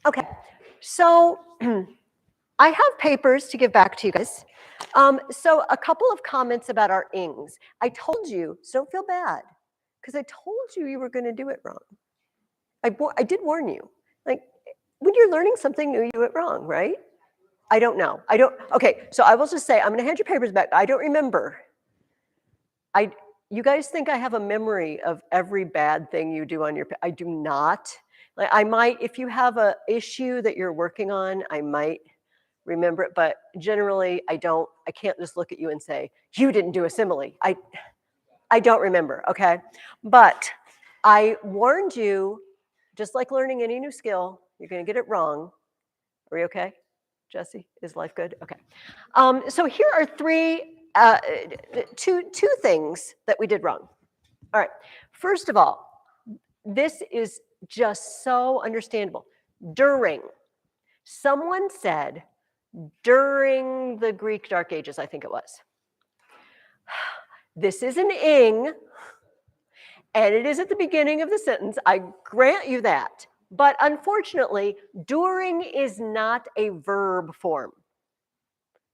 Okay, so I have papers to give back to you guys. So a couple of comments about our ings. I told you, so don't feel bad, because I told you you were going to do it wrong. I did warn you. Like, when you're learning something new, you do it wrong, right? I don't know. Okay, so I will just say, I'm going to hand your papers back. I don't remember. You guys think I have a memory of every bad thing you do on your, I do not. Like, I might, if you have a issue that you're working on, I might remember it, but generally I don't. I can't just look at you and say, you didn't do a simile. I don't remember, okay? But I warned you, just like learning any new skill, you're gonna get it wrong. Are we okay? Jesse, is life good? Okay. So here are two things that we did wrong. All right, first of all, this is just so understandable. During, someone said, during the Greek Dark Ages, I think it was. This is an ing, and it is at the beginning of the sentence. I grant you that. But unfortunately, during is not a verb form.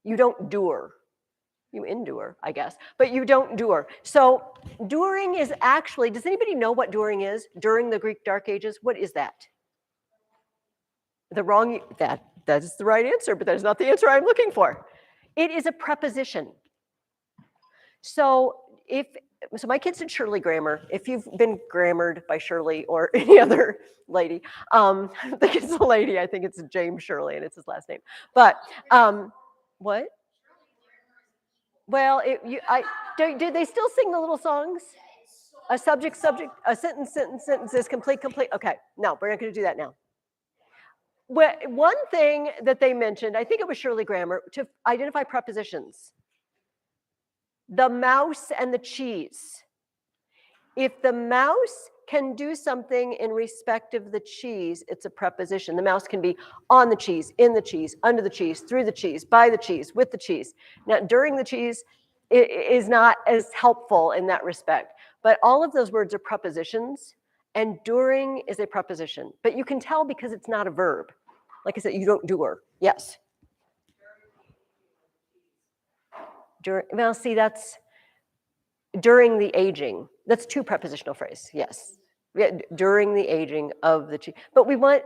You don't dur. You endure, I guess, but you don't dur. So during is actually, does anybody know what during is? During the Greek Dark Ages, what is that? That is the right answer, but that is not the answer I'm looking for. It is a preposition. So my kids did Shirley grammar. If you've been grammared by Shirley or any other lady, I think it's a lady. I think it's James Shirley, and it's his last name. But what? Well, did they still sing the little songs? A subject, a sentence, sentences, complete. Okay, no, we're not going to do that now. Well, one thing that they mentioned, I think it was Shirley grammar, to identify prepositions. The mouse and the cheese. If the mouse can do something in respect of the cheese, it's a preposition. The mouse can be on the cheese, in the cheese, under the cheese, through the cheese, by the cheese, with the cheese. Now, during the cheese is not as helpful in that respect. But all of those words are prepositions, and during is a preposition. But you can tell because it's not a verb. Like I said, you don't do. Yes. Well, see, that's during the aging. That's two prepositional phrase. Yes. During the aging of the cheese. But we want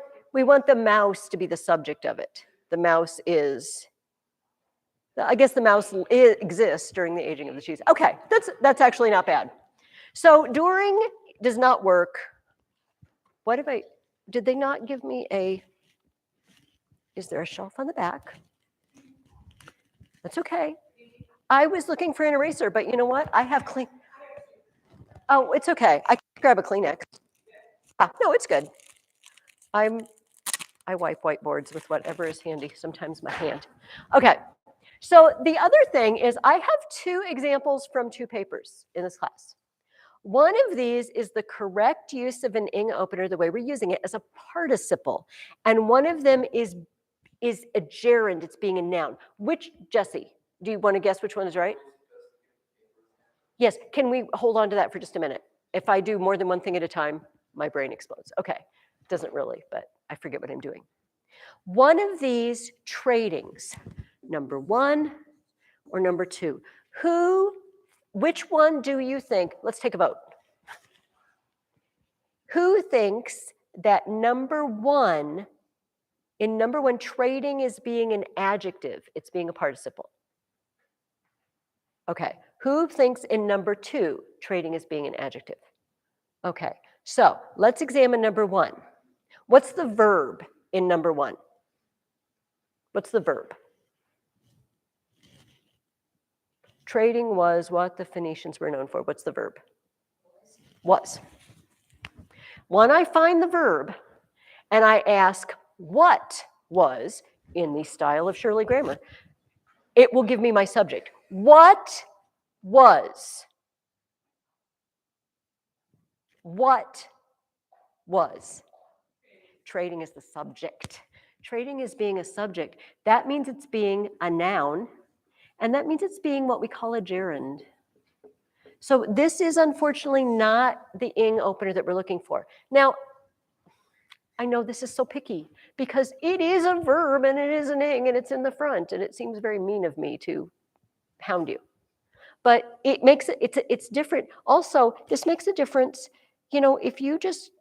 the mouse to be the subject of it. The mouse is, I guess the mouse exists during the aging of the cheese. Okay, that's actually not bad. So during does not work. Did they not give me is there a shelf on the back? That's okay. I was looking for an eraser, but you know what? I have clean. Oh, it's okay. I can grab a Kleenex. No, it's good. I wipe whiteboards with whatever is handy, sometimes my hand. Okay, so the other thing is I have two examples from two papers in this class. One of these is the correct use of an ing opener, the way we're using it, as a participle. And one of them is a gerund, it's being a noun. Which, Jesse, do you want to guess which one is right? Yes, can we hold on to that for just a minute? If I do more than one thing at a time, my brain explodes. Okay, doesn't really, but I forget what I'm doing. One of these tradings, number one or number two, which one do you think, let's take a vote. Who thinks that number one, in number one, trading is being an adjective, it's being a participle? Okay, who thinks in number two, trading is being an adjective? Okay, so let's examine number one. What's the verb in number one? What's the verb? Trading was what the Phoenicians were known for. What's the verb? Was. When I find the verb and I ask what was in the style of Shirley grammar, it will give me my subject. What was? What was? Trading is the subject. Trading is being a subject. That means it's being a noun, and that means it's being what we call a gerund. So this is unfortunately not the ing opener that we're looking for. Now, I know this is so picky because it is a verb and it is an ing and it's in the front and it seems very mean of me to hound you. But it makes it, it's different. Also, this makes a difference. You know, if you just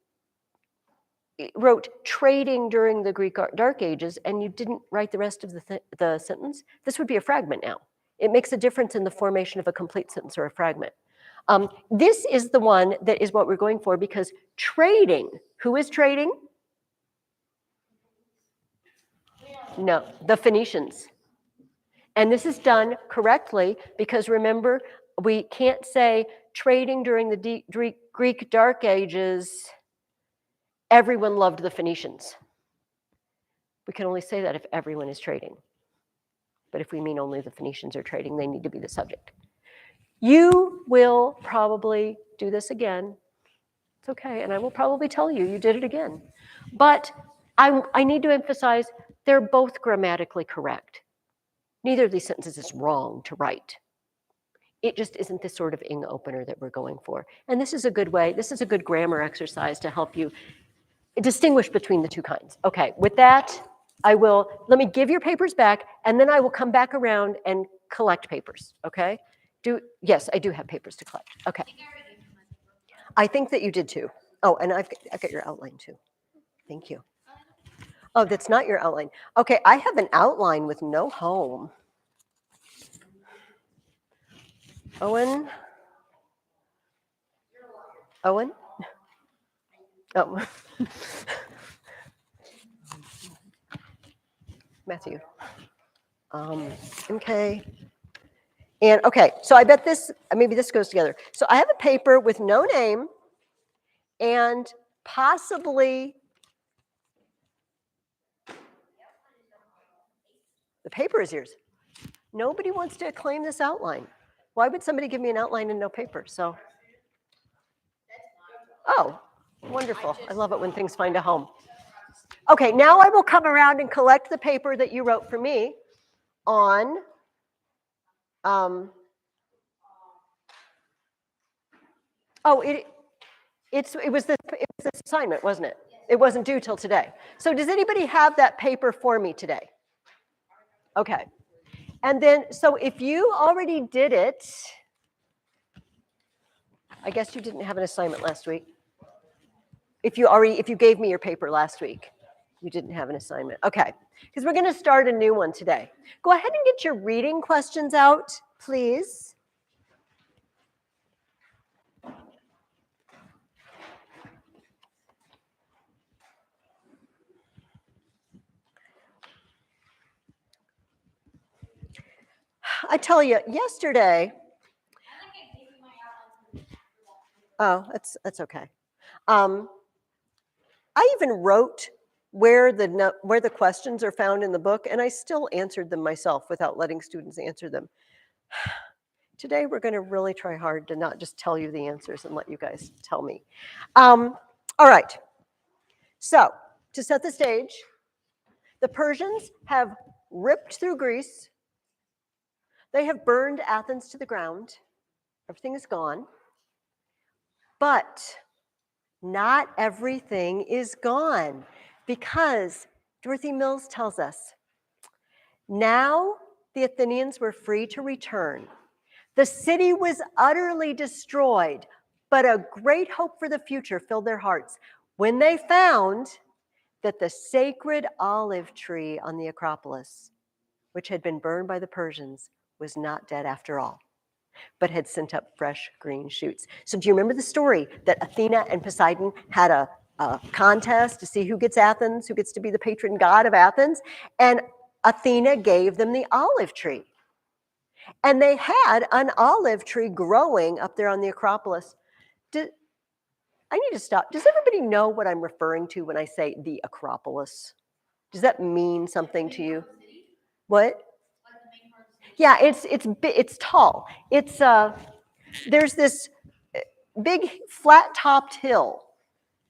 wrote trading during the Greek Dark Ages and you didn't write the rest of the sentence, this would be a fragment now. It makes a difference in the formation of a complete sentence or a fragment. This is the one that is what we're going for because trading, who is trading? No, the Phoenicians. And this is done correctly because remember, we can't say trading during the Greek Dark Ages, everyone loved the Phoenicians. We can only say that if everyone is trading. But if we mean only the Phoenicians are trading, they need to be the subject. You will probably do this again. It's okay, and I will probably tell you you did it again. But I need to emphasize they're both grammatically correct. Neither of these sentences is wrong to write. It just isn't the sort of ing opener that we're going for. And this is a good way, this is a good grammar exercise to help you distinguish between the two kinds. Okay, with that, let me give your papers back, and then I will come back around and collect papers, okay? Yes, I do have papers to collect, okay. I think that you did too. Oh, and I've got your outline too. Thank you. Oh, that's not your outline. Okay, I have an outline with no home. Owen? Owen? Oh. Matthew. Okay. And okay, so I bet maybe this goes together. So I have a paper with no name and possibly the paper is yours. Nobody wants to claim this outline. Why would somebody give me an outline and no paper? So, oh, wonderful. I love it when things find a home. Okay, now I will come around and collect the paper that you wrote for me on it was this assignment, wasn't it? It wasn't due till today. So does anybody have that paper for me today? Okay. And then, so if you already did it, I guess you didn't have an assignment last week. If you gave me your paper last week, you didn't have an assignment. Okay, because we're going to start a new one today. Go ahead and get your reading questions out, please. I tell you, yesterday. Oh, that's okay. I even wrote where the questions are found in the book, and I still answered them myself without letting students answer them. Today, we're going to really try hard to not just tell you the answers and let you guys tell me. All right. So, to set the stage, the Persians have ripped through Greece. They have burned Athens to the ground. Everything is gone. But not everything is gone because Dorothy Mills tells us, now the Athenians were free to return. The city was utterly destroyed, but a great hope for the future filled their hearts when they found that the sacred olive tree on the Acropolis, which had been burned by the Persians, was not dead after all, but had sent up fresh green shoots. So do you remember the story that Athena and Poseidon had a contest to see who gets Athens, who gets to be the patron god of Athens? And Athena gave them the olive tree. And they had an olive tree growing up there on the Acropolis. I need to stop. Does everybody know what I'm referring to when I say the Acropolis? Does that mean something to you? What? Yeah, it's tall. There's this big flat-topped hill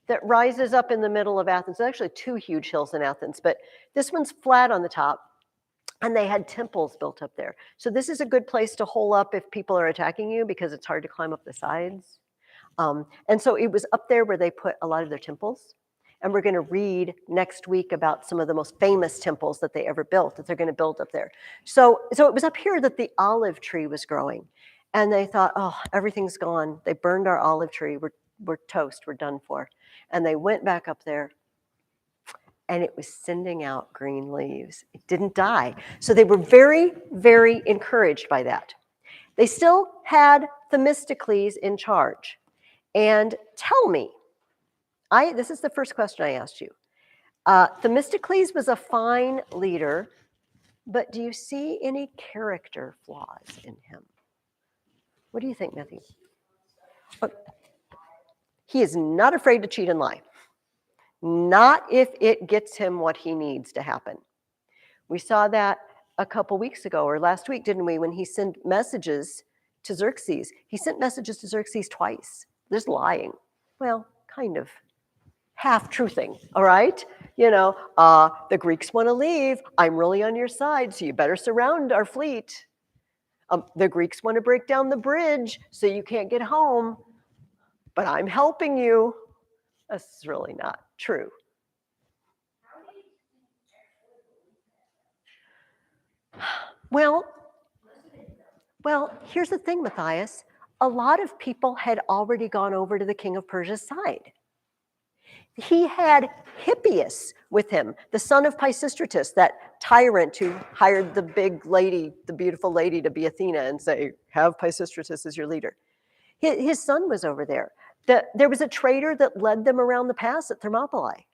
that rises up in the middle of Athens. There's actually two huge hills in Athens, but this one's flat on the top, and they had temples built up there. So this is a good place to hole up if people are attacking you because it's hard to climb up the sides. And so it was up there where they put a lot of their temples. And we're going to read next week about some of the most famous temples that they ever built, that they're going to build up there. So it was up here that the olive tree was growing. And they thought, oh, everything's gone. They burned our olive tree. We're toast. We're done for. And they went back up there, and it was sending out green leaves. It didn't die. So they were very, very encouraged by that. They still had Themistocles in charge. And tell me, this is the first question I asked you. Themistocles was a fine leader, but do you see any character flaws in him? What do you think, Matthew? He is not afraid to cheat and lie. Not if it gets him what he needs to happen. We saw that a couple weeks ago, or last week, didn't we, when he sent messages to Xerxes. He sent messages to Xerxes twice. There's lying. Well, kind of half-truthing, all right? You know, the Greeks want to leave. I'm really on your side, so you better surround our fleet. The Greeks want to break down the bridge, so you can't get home, but I'm helping you. That's really not true. Well, here's the thing, Matthias. A lot of people had already gone over to the king of Persia's side. He had Hippias with him, the son of Pisistratus, that tyrant who hired the big lady, the beautiful lady, to be Athena and say, have Pisistratus as your leader. His son was over there. There was a trader that led them around the pass at Thermopylae.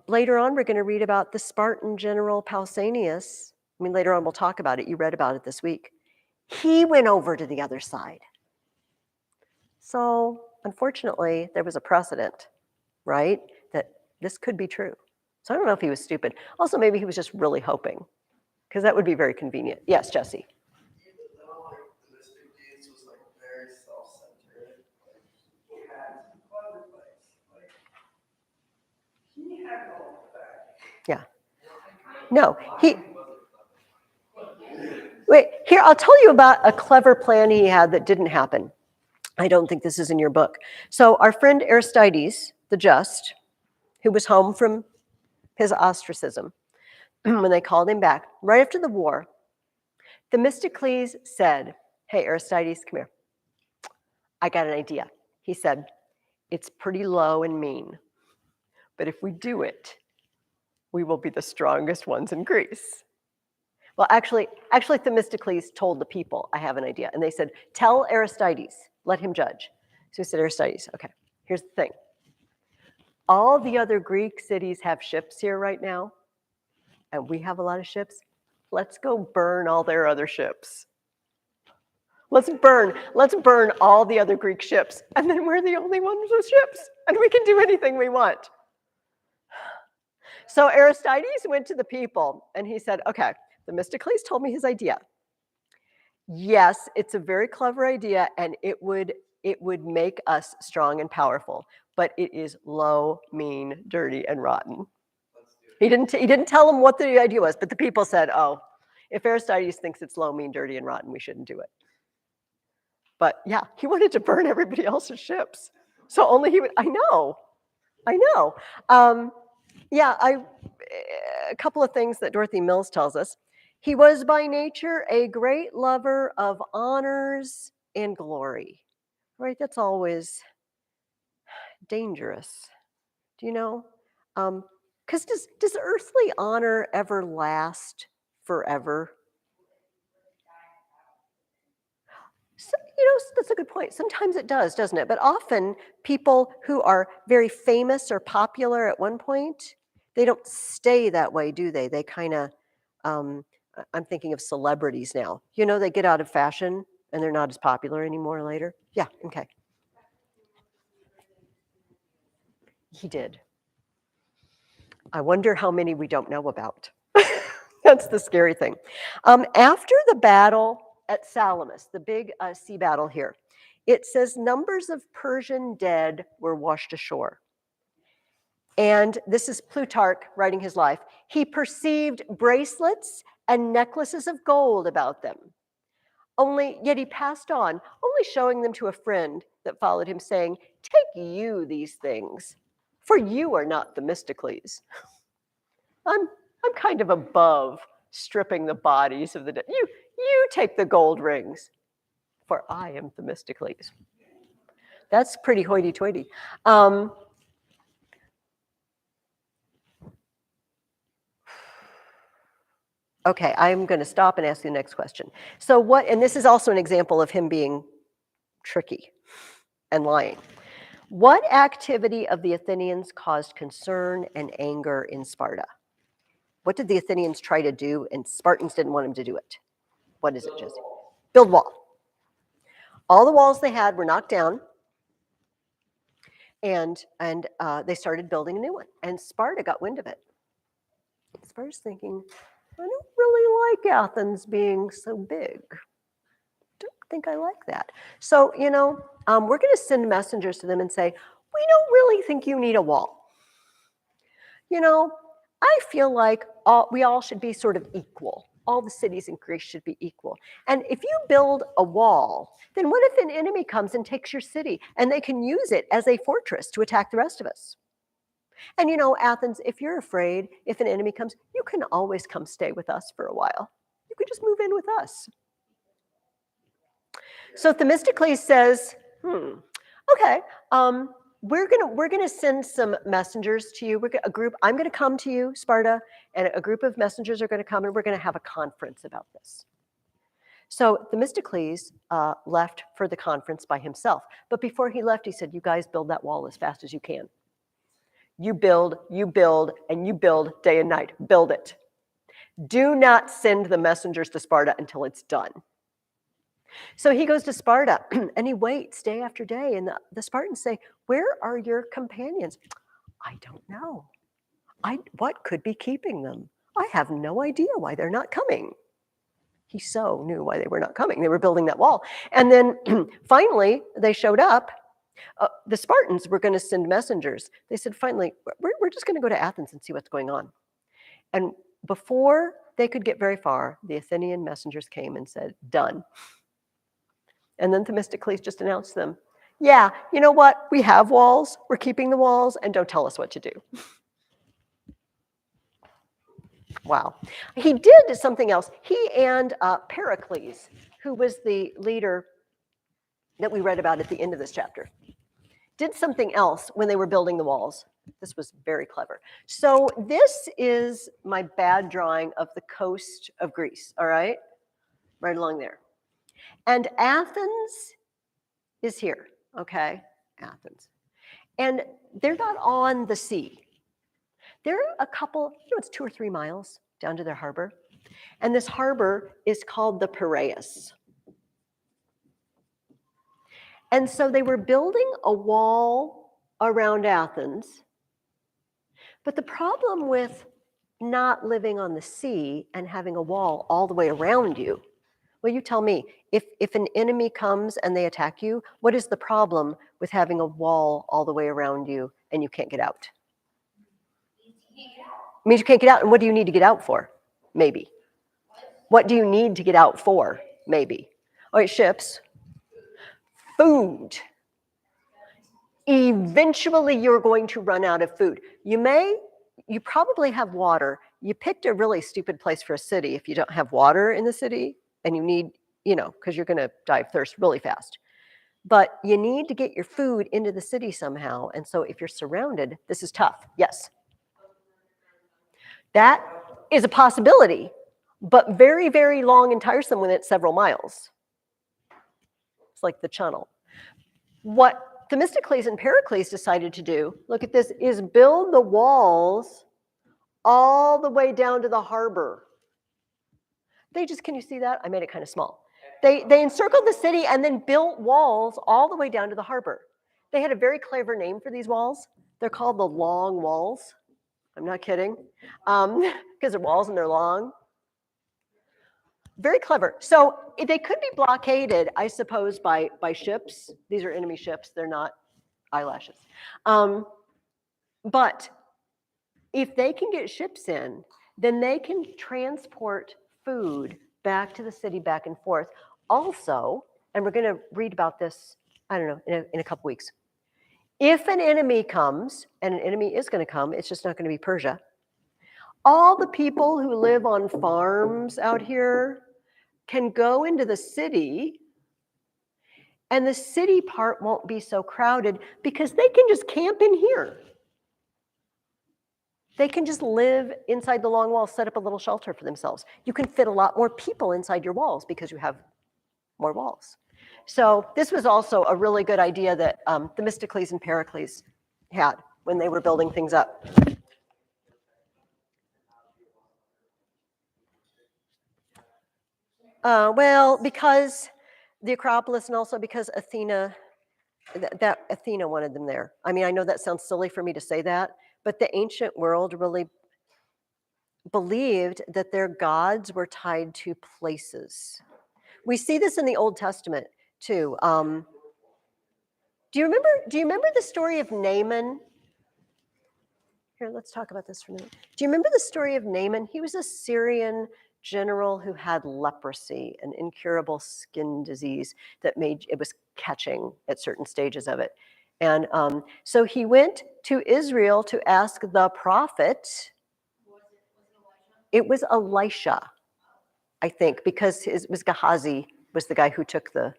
Later on, we're going to read about the Spartan general Pausanias. I mean, later on, we'll talk about it. You read about it this week. He went over to the other side. So, unfortunately, there was a precedent, right, that this could be true. So I don't know if he was stupid. Also, maybe he was just really hoping, because that would be very convenient. Yes, Jesse. Yeah. No, wait, here, I'll tell you about a clever plan he had that didn't happen. I don't think this is in your book. So our friend Aristides, the just, who was home from his ostracism, when they called him back, right after the war, Themistocles said, hey, Aristides, come here. I got an idea. He said, it's pretty low and mean, but if we do it, we will be the strongest ones in Greece. Well, actually, Themistocles told the people, I have an idea. And they said, tell Aristides, let him judge. So he said, Aristides, okay, here's the thing. All the other Greek cities have ships here right now, and we have a lot of ships. Let's go burn all their other ships. Let's burn all the other Greek ships, and then we're the only ones with ships, and we can do anything we want. So Aristides went to the people, and he said, okay, Themistocles told me his idea. Yes, it's a very clever idea, and it would make us strong and powerful, but it is low, mean, dirty, and rotten. He didn't tell them what the idea was, but the people said, oh, if Aristides thinks it's low, mean, dirty, and rotten, we shouldn't do it. But yeah, he wanted to burn everybody else's ships. So only he would, I know. Yeah, a couple of things that Dorothy Mills tells us. He was by nature a great lover of honors and glory, right? That's always dangerous. Do you know? Because does earthly honor ever last forever? So, that's a good point. Sometimes it does, doesn't it? But often people who are very famous or popular at one point, they don't stay that way, do they? They kind of, I'm thinking of celebrities now. They get out of fashion and they're not as popular anymore later. Yeah, okay. He did. I wonder how many we don't know about. That's the scary thing. After the battle at Salamis, the big sea battle here, it says numbers of Persian dead were washed ashore. And this is Plutarch writing his life. He perceived bracelets and necklaces of gold about them. Yet he passed on, only showing them to a friend that followed him, saying, "Take you these things, for you are not Themistocles. I'm kind of above stripping the bodies of the dead. You take the gold rings, for I am Themistocles." That's pretty hoity-toity. Okay, I'm going to stop and ask you the next question. So what, and this is also an example of him being tricky and lying. What activity of the Athenians caused concern and anger in Sparta? What did the Athenians try to do and Spartans didn't want them to do it? What is it, Jesse? Build wall. All the walls they had were knocked down, and they started building a new one. And Sparta got wind of it. Sparta's thinking, I don't really like Athens being so big. Don't think I like that. So, we're going to send messengers to them and say, we don't really think you need a wall. I feel like we all should be sort of equal. All the cities in Greece should be equal. And if you build a wall, then what if an enemy comes and takes your city and they can use it as a fortress to attack the rest of us? And Athens, if you're afraid, if an enemy comes, you can always come stay with us for a while. You can just move in with us. So Themistocles says, okay, we're gonna send some messengers to you. I'm gonna come to you, Sparta, and a group of messengers are gonna come, and we're gonna have a conference about this. So Themistocles left for the conference by himself. But before he left, he said, you guys build that wall as fast as you can. You build, and you build day and night. Build it. Do not send the messengers to Sparta until it's done. So he goes to Sparta, and he waits day after day, and the Spartans say, where are your companions? I don't know. What could be keeping them? I have no idea why they're not coming. He so knew why they were not coming. They were building that wall. And then finally, they showed up. The Spartans were going to send messengers. They said, finally, we're just going to go to Athens and see what's going on. And before they could get very far, the Athenian messengers came and said, done. And then Themistocles just announced them, yeah, you know what? We have walls. We're keeping the walls, and don't tell us what to do. Wow. He did something else. He and Pericles, who was the leader that we read about at the end of this chapter, did something else when they were building the walls. This was very clever. So this is my bad drawing of the coast of Greece, all right? Right along there. And Athens is here, okay? Athens. And they're not on the sea. They're a couple, it's 2 or 3 miles down to their harbor. And this harbor is called the Piraeus. And so they were building a wall around Athens. But the problem with not living on the sea and having a wall all the way around you, well, you tell me, if an enemy comes and they attack you, what is the problem with having a wall all the way around you and you can't get out? It means you can't get out. And what do you need to get out for? Maybe. What do you need to get out for? Maybe. All right, ships. Food. Eventually, you're going to run out of food. You probably have water. You picked a really stupid place for a city if you don't have water in the city and you need, because you're going to die of thirst really fast. But you need to get your food into the city somehow. And so if you're surrounded, this is tough. Yes. That is a possibility, but very, very long and tiresome when it's several miles. It's like the channel. What Themistocles and Pericles decided to do, look at this, is build the walls all the way down to the harbor. Can you see that? I made it kind of small. They encircled the city and then built walls all the way down to the harbor. They had a very clever name for these walls. They're called the Long Walls. I'm not kidding, because they're walls and they're long. Very clever. So they could be blockaded, I suppose, by ships. These are enemy ships. They're not eyelashes. But if they can get ships in, then they can transport food back to the city, back and forth, also, and we're going to read about this, I don't know, in a couple weeks. If an enemy comes, and an enemy is going to come, it's just not going to be Persia. All the people who live on farms out here can go into the city, and the city part won't be so crowded because they can just camp in here. They can just live inside the long walls, set up a little shelter for themselves. You can fit a lot more people inside your walls because you have more walls. So this was also a really good idea that Themistocles and Pericles had when they were building things up. Well, because the Acropolis and also because Athena, that Athena wanted them there. I mean, I know that sounds silly for me to say that, but the ancient world really believed that their gods were tied to places. We see this in the Old Testament too. Do you remember the story of Naaman? Here, let's talk about this for a minute. Do you remember the story of Naaman? He was a Syrian general who had leprosy, an incurable skin disease that it was catching at certain stages of it. And so he went to Israel to ask the prophet. It was Elisha, I think, because it was Gehazi was the guy who took the.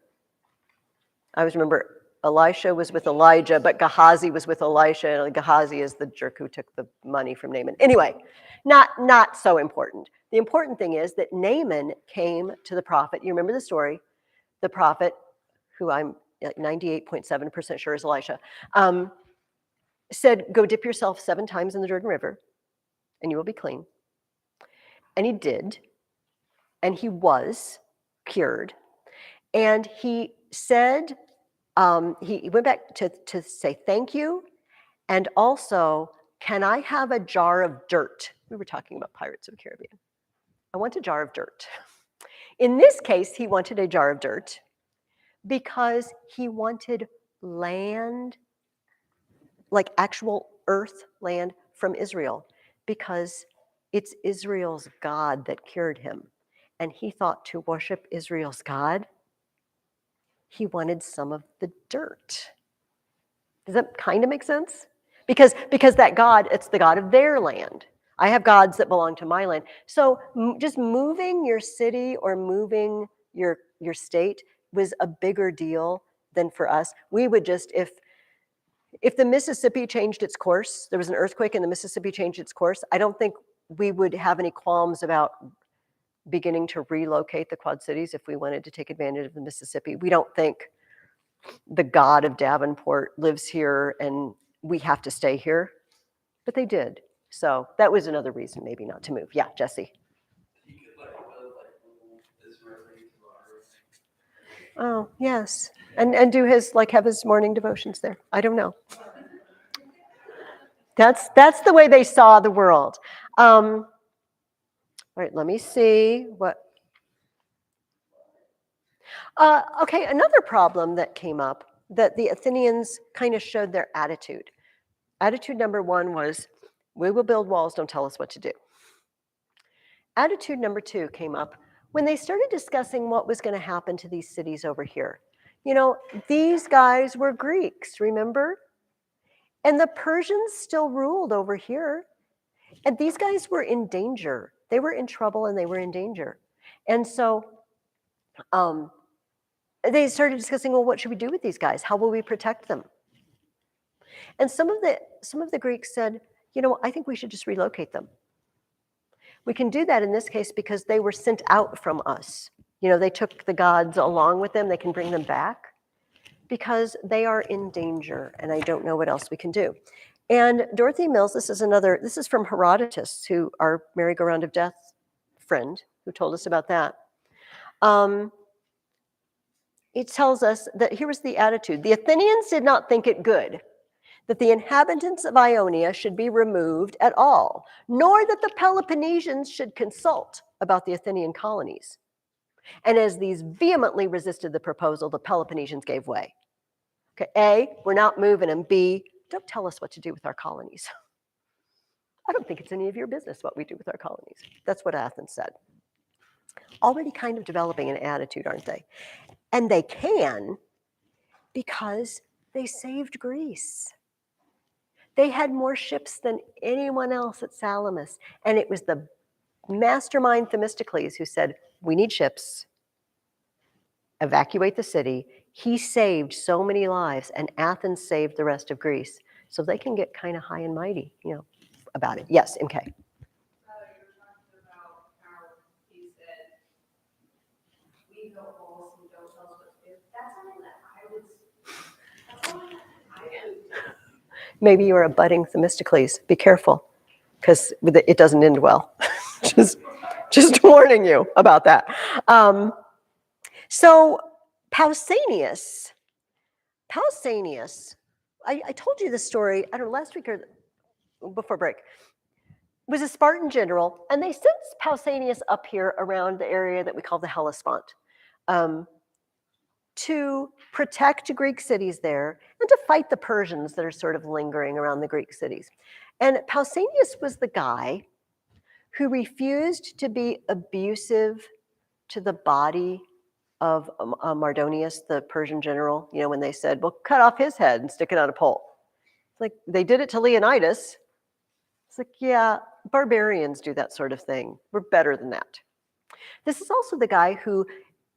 I always remember Elisha was with Elijah, but Gehazi was with Elisha, and Gehazi is the jerk who took the money from Naaman. Anyway, not so important. The important thing is that Naaman came to the prophet. You remember the story? The prophet, who I'm 98.7% sure is Elisha, said, "Go dip yourself 7 times in the Jordan River, and you will be clean." And he did, and he was cured. And he said, he went back to say thank you, and also, can I have a jar of dirt? We were talking about Pirates of the Caribbean. I want a jar of dirt. In this case, he wanted a jar of dirt because he wanted land, like actual earth land from Israel, because it's Israel's God that cured him. And he thought to worship Israel's God, he wanted some of the dirt. Does that kind of make sense? Because that God, it's the God of their land. I have gods that belong to my land. So just moving your city or moving your state was a bigger deal than for us. We would just, if the Mississippi changed its course, there was an earthquake and the Mississippi changed its course, I don't think we would have any qualms about beginning to relocate the Quad Cities if we wanted to take advantage of the Mississippi. We don't think the God of Davenport lives here and we have to stay here, but they did. So that was another reason maybe not to move. Yeah, Jesse. Oh, yes. And do have his morning devotions there. I don't know. That's the way they saw the world. All right, let me see what. Okay, another problem that came up that the Athenians kind of showed their attitude. Attitude number 1 was, we will build walls, don't tell us what to do. Attitude number 2 came up when they started discussing what was going to happen to these cities over here. You know, these guys were Greeks, remember? And the Persians still ruled over here. And these guys were in danger. They were in trouble and they were in danger. And so they started discussing, well, what should we do with these guys? How will we protect them? And some of the Greeks said, you know, I think we should just relocate them. We can do that in this case because they were sent out from us. You know, they took the gods along with them. They can bring them back because they are in danger, and I don't know what else we can do. And Dorothy Mills, this is from Herodotus, who our merry-go-round of death friend, who told us about that. It tells us that here was the attitude. The Athenians did not think it good that the inhabitants of Ionia should be removed at all, nor that the Peloponnesians should consult about the Athenian colonies. And as these vehemently resisted the proposal, the Peloponnesians gave way. Okay, A, we're not moving, and B, don't tell us what to do with our colonies. I don't think it's any of your business what we do with our colonies. That's what Athens said. already kind of developing an attitude, aren't they? And they can because they saved Greece. They had more ships than anyone else at Salamis. And it was the mastermind Themistocles who said, we need ships, evacuate the city. He saved so many lives, and Athens saved the rest of Greece. So they can get kind of high and mighty, about it. Yes, MK. You were talking about how he said, we built walls and don't tell us what to do. That's something that I would do. Maybe you're a budding Themistocles. Be careful, because it doesn't end well. just warning you about that. So Pausanias, I told you this story, I don't know, last week or before break, was a Spartan general, and they sent Pausanias up here around the area that we call the Hellespont to protect Greek cities there and to fight the Persians that are sort of lingering around the Greek cities. And Pausanias was the guy who refused to be abusive to the body of Mardonius, the Persian general, when they said, well, cut off his head and stick it on a pole. It's like, they did it to Leonidas. It's like, yeah, barbarians do that sort of thing. We're better than that. This is also the guy who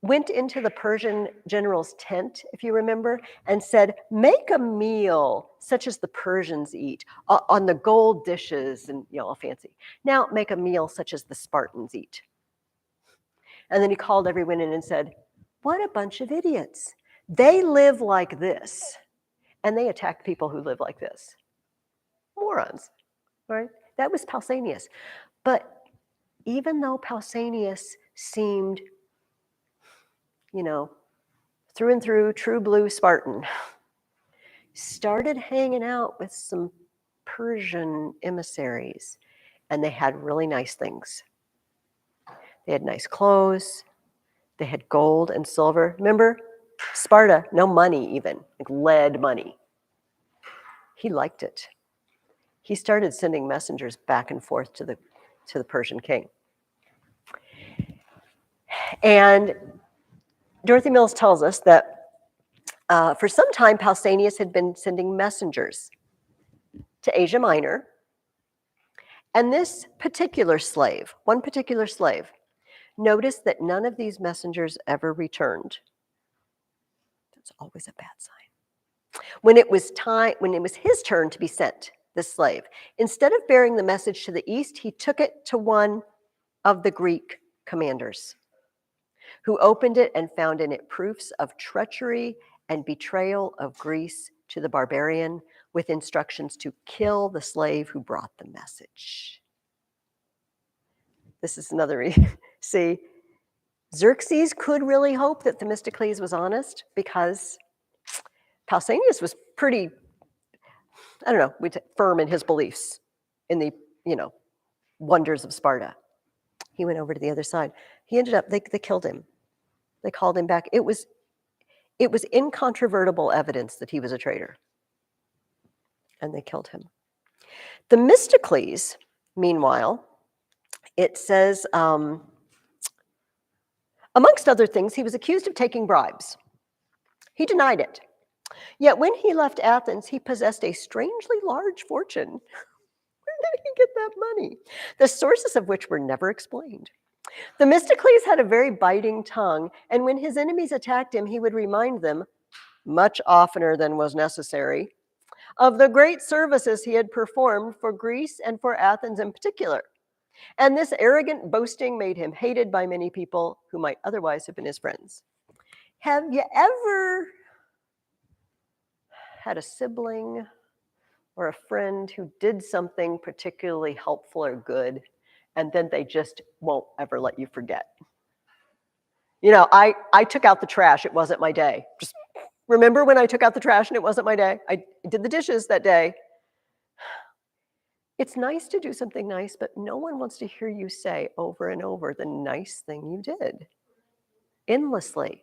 went into the Persian general's tent, if you remember, and said, make a meal such as the Persians eat, on the gold dishes and, all fancy. Now make a meal such as the Spartans eat. And then he called everyone in and said, what a bunch of idiots. They live like this, and they attack people who live like this. Morons, right? That was Pausanias. But even though Pausanias seemed, through and through true blue Spartan, started hanging out with some Persian emissaries, and they had really nice things. They had nice clothes. They had gold and silver. Remember, Sparta, no money even, like lead money. He liked it. He started sending messengers back and forth to the Persian king. And Dorothy Mills tells us that for some time, Pausanias had been sending messengers to Asia Minor. And this particular slave, one particular slave, noticed that none of these messengers ever returned. That's always a bad sign. When it was his turn to be sent, this slave, instead of bearing the message to the east, he took it to one of the Greek commanders, who opened it and found in it proofs of treachery and betrayal of Greece to the barbarian, with instructions to kill the slave who brought the message. This is another, see, Xerxes could really hope that Themistocles was honest, because Pausanias was pretty, firm in his beliefs in the, wonders of Sparta. He went over to the other side. He ended up, they killed him. They called him back. It was incontrovertible evidence that he was a traitor. And they killed him. Themistocles, meanwhile, it says, amongst other things, he was accused of taking bribes. He denied it. Yet when he left Athens, he possessed a strangely large fortune. Where did he get that money? The sources of which were never explained. Themistocles had a very biting tongue, and when his enemies attacked him, he would remind them, much oftener than was necessary, of the great services he had performed for Greece and for Athens in particular. And this arrogant boasting made him hated by many people who might otherwise have been his friends. Have you ever had a sibling or a friend who did something particularly helpful or good, and then they just won't ever let you forget? I took out the trash. It wasn't my day. Just remember when I took out the trash and it wasn't my day? I did the dishes that day. It's nice to do something nice, but no one wants to hear you say over and over the nice thing you did, endlessly.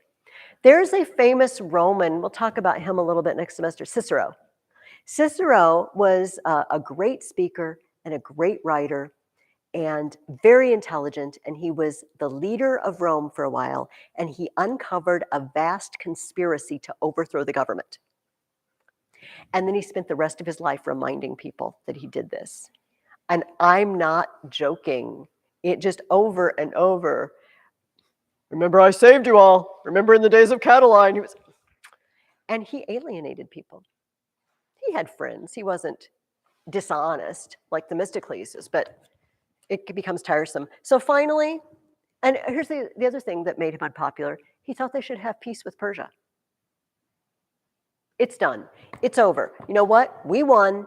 There's a famous Roman, we'll talk about him a little bit next semester, Cicero. Cicero was a great speaker and a great writer, and very intelligent, and he was the leader of Rome for a while, and he uncovered a vast conspiracy to overthrow the government. And then he spent the rest of his life reminding people that he did this. And I'm not joking. It just over and over. Remember, I saved you all. Remember in the days of Catiline. And he alienated people. He had friends. He wasn't dishonest like Themistocles is, but it becomes tiresome. So finally, and here's the other thing that made him unpopular. He thought they should have peace with Persia. It's done. It's over. You know what? We won.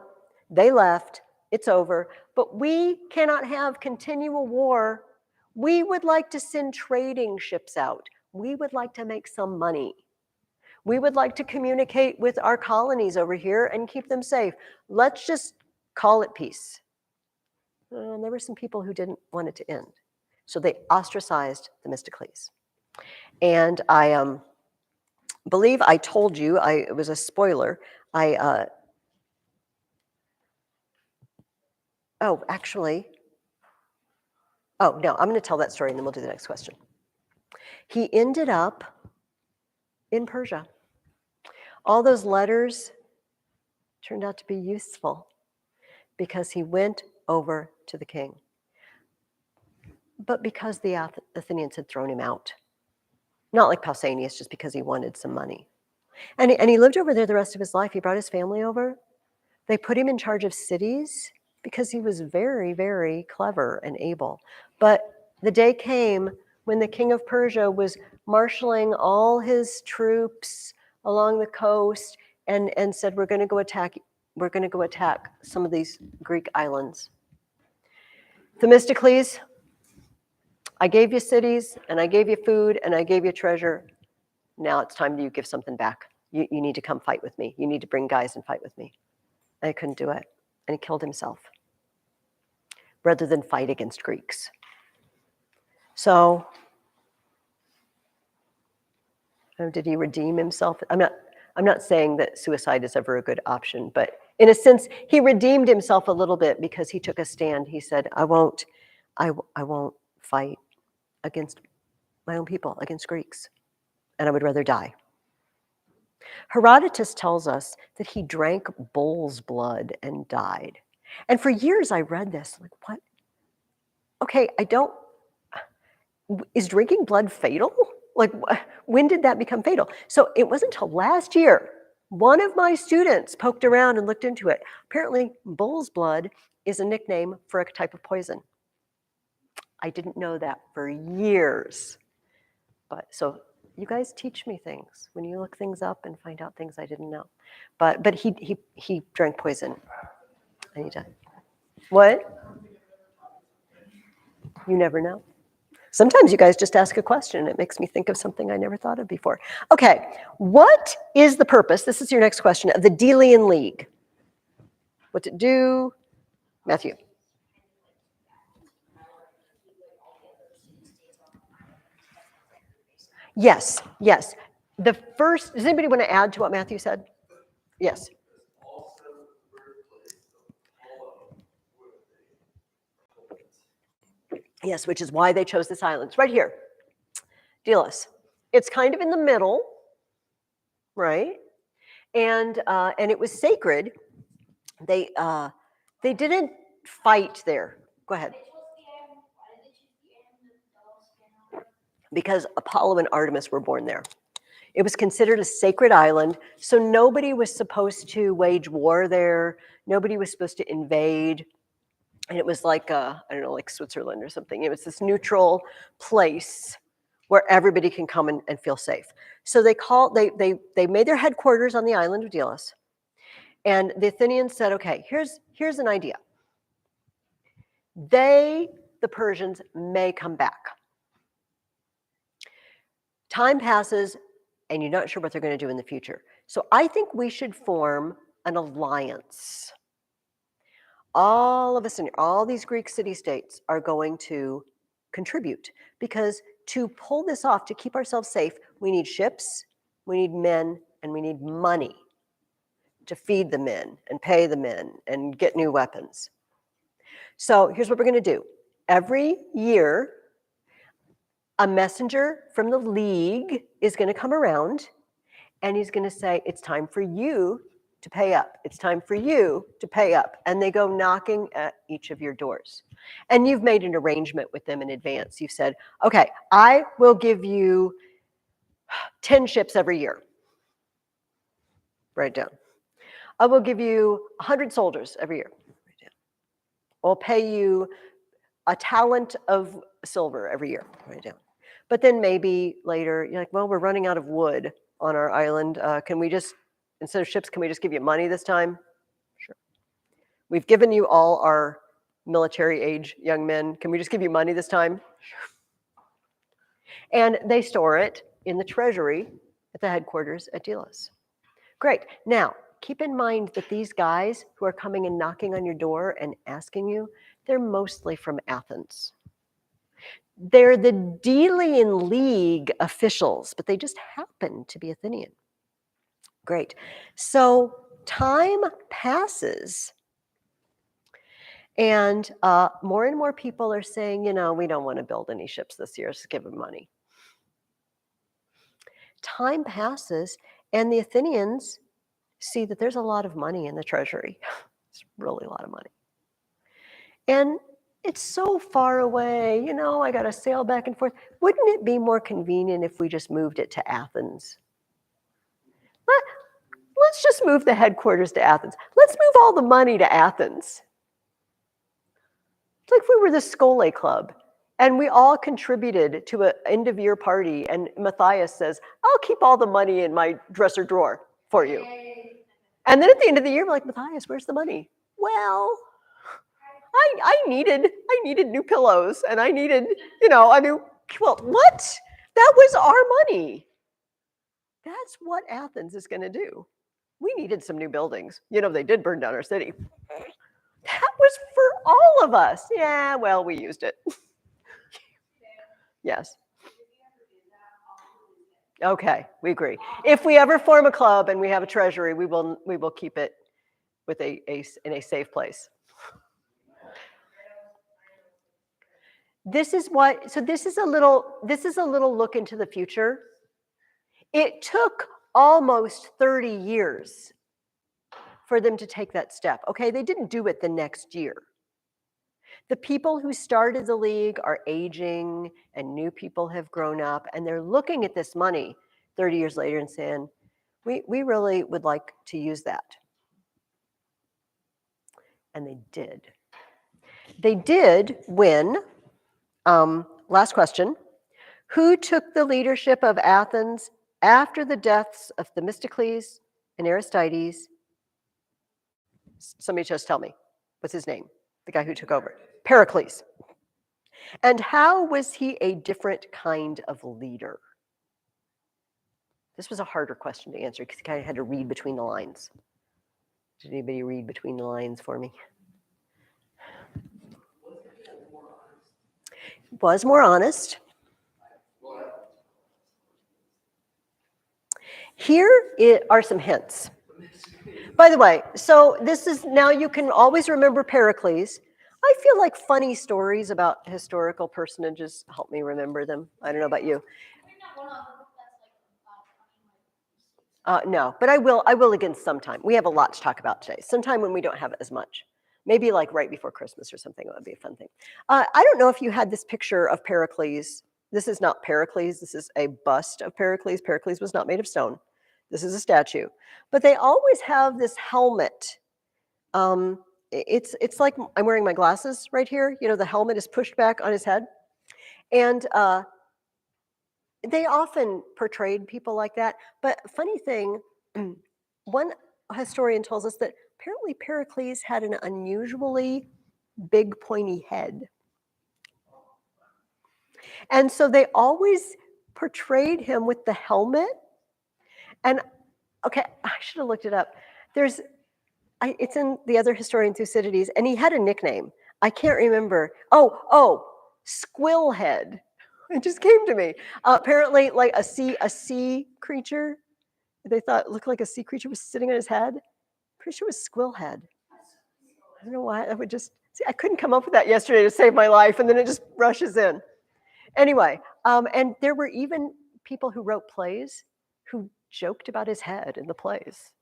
They left. It's over. But we cannot have continual war. We would like to send trading ships out. We would like to make some money. We would like to communicate with our colonies over here and keep them safe. Let's just call it peace. There were some people who didn't want it to end. So they ostracized Themistocles. And I believe I told you, it was a spoiler. Oh, actually, oh, no, I'm going to tell that story and then we'll do the next question. He ended up in Persia. All those letters turned out to be useful because he went over to the king. But because the Athenians had thrown him out. Not like Pausanias, just because he wanted some money. And he lived over there the rest of his life. He brought his family over. They put him in charge of cities because he was very, very clever and able. But the day came when the king of Persia was marshaling all his troops along the coast and said, we're going to go attack some of these Greek islands. Themistocles, I gave you cities, and I gave you food, and I gave you treasure. Now it's time you give something back. You need to come fight with me. You need to bring guys and fight with me. And he couldn't do it. And he killed himself rather than fight against Greeks. So, did he redeem himself? I'm not saying that suicide is ever a good option, but in a sense, he redeemed himself a little bit because he took a stand. He said, I won't fight against my own people, against Greeks, and I would rather die. Herodotus tells us that he drank bull's blood and died. And for years I read this, like, what? Okay, is drinking blood fatal? Like, when did that become fatal? So it wasn't until last year, one of my students poked around and looked into it. Apparently, bull's blood is a nickname for a type of poison. I didn't know that for years. But so you guys teach me things when you look things up and find out things I didn't know. But he drank poison and he died. What? You never know. Sometimes you guys just ask a question and it makes me think of something I never thought of before. Okay, what is the purpose, this is your next question, of the Delian League? What's it do? Matthew. Yes. The first, does anybody want to add to what Matthew said? Yes. Yes, which is why they chose this island. It's right here. Delos. It's kind of in the middle, right? And it was sacred. They didn't fight there. Go ahead. Because Apollo and Artemis were born there. It was considered a sacred island, so nobody was supposed to wage war there. Nobody was supposed to invade. And it was like, I don't know, like Switzerland or something. It was this neutral place where everybody can come and feel safe. So they made their headquarters on the island of Delos. And the Athenians said, okay, here's an idea. The Persians, may come back. Time passes, and you're not sure what they're going to do in the future. So I think we should form an alliance. All of us, all these Greek city-states are going to contribute, because to pull this off, to keep ourselves safe, we need ships, we need men, and we need money to feed the men and pay the men and get new weapons. So here's what we're going to do. every year, a messenger from the league is going to come around and he's going to say, it's time for you to pay up. It's time for you to pay up. And they go knocking at each of your doors. And you've made an arrangement with them in advance. You've said, okay, I will give you 10 ships every year. Write it down. I will give you 100 soldiers every year. Write it down. I'll pay you a talent of silver every year. Write it down. But then maybe later, you're like, well, we're running out of wood on our island. Can we just, instead of ships, can we just give you money this time? Sure. We've given you all our military age young men. Can we just give you money this time? Sure. And they store it in the treasury at the headquarters at Delos. Great. Now, keep in mind that these guys who are coming and knocking on your door and asking you, they're mostly from Athens. They're the Delian League officials, but they just happen to be Athenian. Great. So time passes, and more and more people are saying, we don't want to build any ships this year, just give them money. Time passes, and the Athenians see that there's a lot of money in the treasury. It's really a lot of money. And it's so far away, I got to sail back and forth. Wouldn't it be more convenient if we just moved it to Athens? Let's just move the headquarters to Athens. Let's move all the money to Athens. It's like if we were the Skole Club and we all contributed to an end of year party and Matthias says, I'll keep all the money in my dresser drawer for you. And then at the end of the year, we're like, Matthias, where's the money? Well, I needed new pillows and I needed, a new quilt. What? That was our money. That's what Athens is going to do. We needed some new buildings. They did burn down our city. That was for all of us. Yeah, well, we used it. Yes. Okay, we agree. If we ever form a club and we have a treasury, we will keep it with in a safe place. This is a little look into the future. It took almost 30 years for them to take that step. Okay, they didn't do it the next year. The people who started the league are aging and new people have grown up and they're looking at this money 30 years later and saying, we really would like to use that. And they did. They did when, last question, who took the leadership of Athens after the deaths of Themistocles and Aristides? Somebody just tell me. What's his name? The guy who took over. Pericles. And how was he a different kind of leader? This was a harder question to answer because you kind of had to read between the lines. Did anybody read between the lines for me? Was more honest. Here are some hints. By the way, so this is, now you can always remember Pericles. I feel like funny stories about historical personages help me remember them. I don't know about you. No, but I will again sometime. We have a lot to talk about today. Sometime when we don't have as much. Maybe like right before Christmas or something. It would be a fun thing. I don't know if you had this picture of Pericles. This is not Pericles. This is a bust of Pericles. Pericles was not made of stone. This is a statue. But they always have this helmet. It's like I'm wearing my glasses right here. The helmet is pushed back on his head. And they often portrayed people like that. But funny thing, one historian tells us that apparently Pericles had an unusually big pointy head. And so they always portrayed him with the helmet. And okay, I should have looked it up. It's in the other historian Thucydides, and he had a nickname. I can't remember. Oh, Squillhead. It just came to me. Apparently, like a sea creature. They thought looked like a sea creature was sitting on his head. Pretty sure it was Squillhead. I don't know why. That would just See, I couldn't come up with that yesterday to save my life, and then it just rushes in. Anyway, and there were even people who wrote plays who joked about his head in the plays.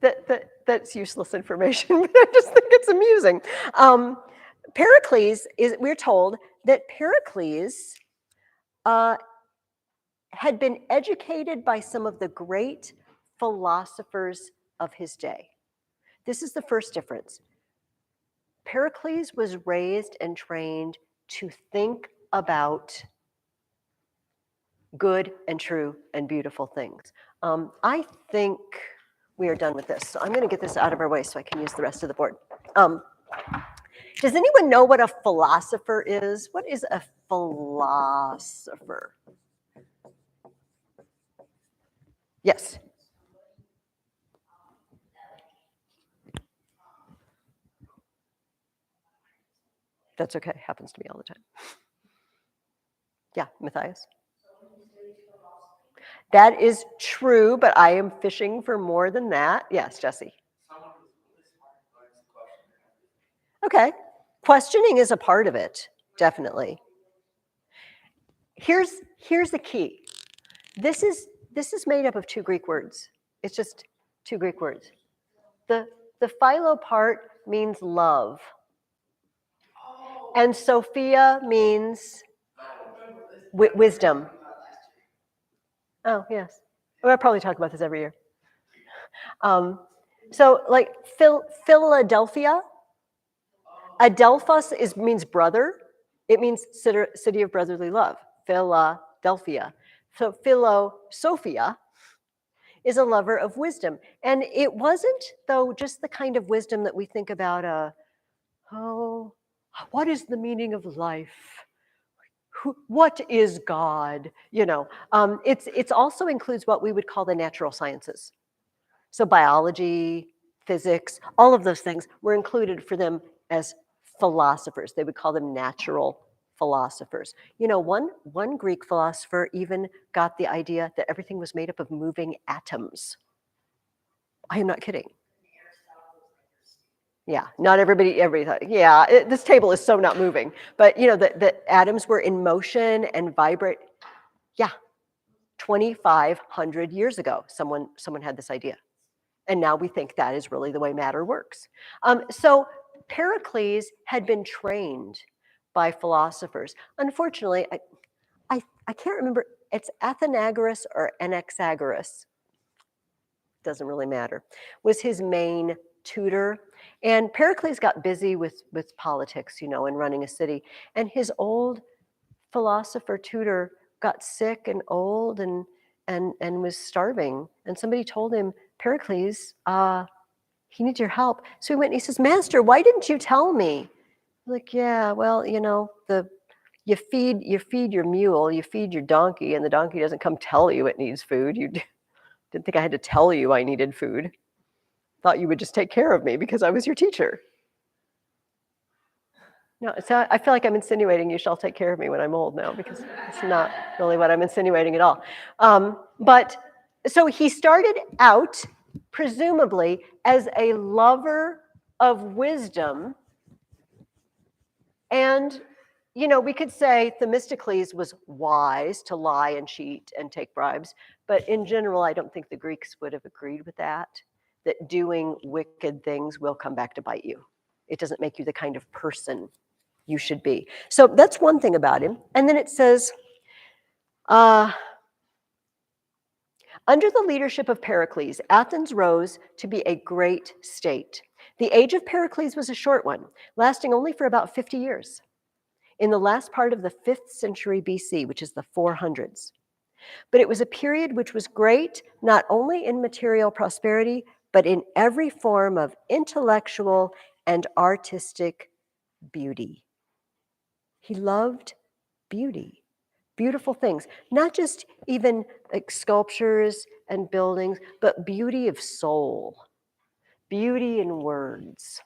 That's useless information, but I just think it's amusing. Pericles we're told that Pericles had been educated by some of the great philosophers of his day. This is the first difference. Pericles was raised and trained to think about good and true and beautiful things. I think we are done with this. So I'm going to get this out of our way so I can use the rest of the board. Does anyone know what a philosopher is? What is a philosopher? Yes. That's okay. Happens to me all the time. Yeah, Matthias. That is true, but I am fishing for more than that. Yes, Jesse. Okay. Questioning is a part of it, definitely. Here's the key. This is made up of two Greek words. It's just two Greek words. The philo part means love. And Sophia means wisdom. Oh, yes. We'll probably talk about this every year. So like Philadelphia, Adelphos means brother. It means city of brotherly love, Philadelphia. So Philosophia is a lover of wisdom. And it wasn't, though, just the kind of wisdom that we think about, what is the meaning of life? What is God? It's also includes what we would call the natural sciences. So biology, physics, all of those things were included for them as philosophers. They would call them natural philosophers. One Greek philosopher even got the idea that everything was made up of moving atoms. I am not kidding. Yeah, not everybody. Yeah, this table is so not moving. But the atoms were in motion and vibrate. Yeah, 2,500 years ago, someone had this idea. And now we think that is really the way matter works. So Pericles had been trained by philosophers. Unfortunately, I can't remember, it's Athenagoras or Anaxagoras, doesn't really matter, was his main tutor. And Pericles got busy with politics, and running a city. And his old philosopher tutor got sick and old and was starving. And somebody told him, Pericles, he needs your help. So he went and he says, Master, why didn't you tell me? Like, yeah, well, you feed your mule, you feed your donkey, and the donkey doesn't come tell you it needs food. You didn't think I had to tell you I needed food. Thought you would just take care of me because I was your teacher. No, so I feel like I'm insinuating you shall take care of me when I'm old now, because it's not really what I'm insinuating at all. But so he started out, presumably, as a lover of wisdom. And, we could say Themistocles was wise to lie and cheat and take bribes. But in general, I don't think the Greeks would have agreed with that doing wicked things will come back to bite you. It doesn't make you the kind of person you should be. So that's one thing about him. And then it says, under the leadership of Pericles, Athens rose to be a great state. The age of Pericles was a short one, lasting only for about 50 years. In the last part of the 5th century BC, which is the 400s. But it was a period which was great, not only in material prosperity, but in every form of intellectual and artistic beauty. He loved beauty, beautiful things, not just even like sculptures and buildings, but beauty of soul, beauty in words.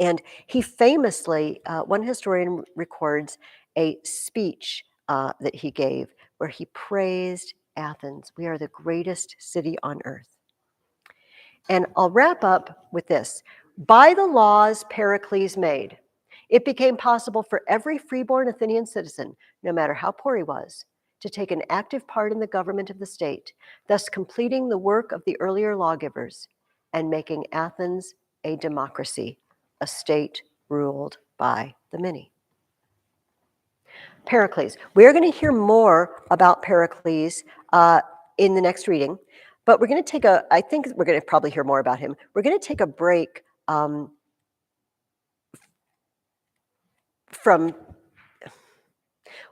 And he famously, one historian records a speech that he gave where he praised Athens. We are the greatest city on earth. And I'll wrap up with this. By the laws Pericles made, it became possible for every freeborn Athenian citizen, no matter how poor he was, to take an active part in the government of the state, thus completing the work of the earlier lawgivers and making Athens a democracy, a state ruled by the many. Pericles. We're going to hear more about Pericles in the next reading, but we're going to take I think we're going to probably hear more about him. We're going to take a break from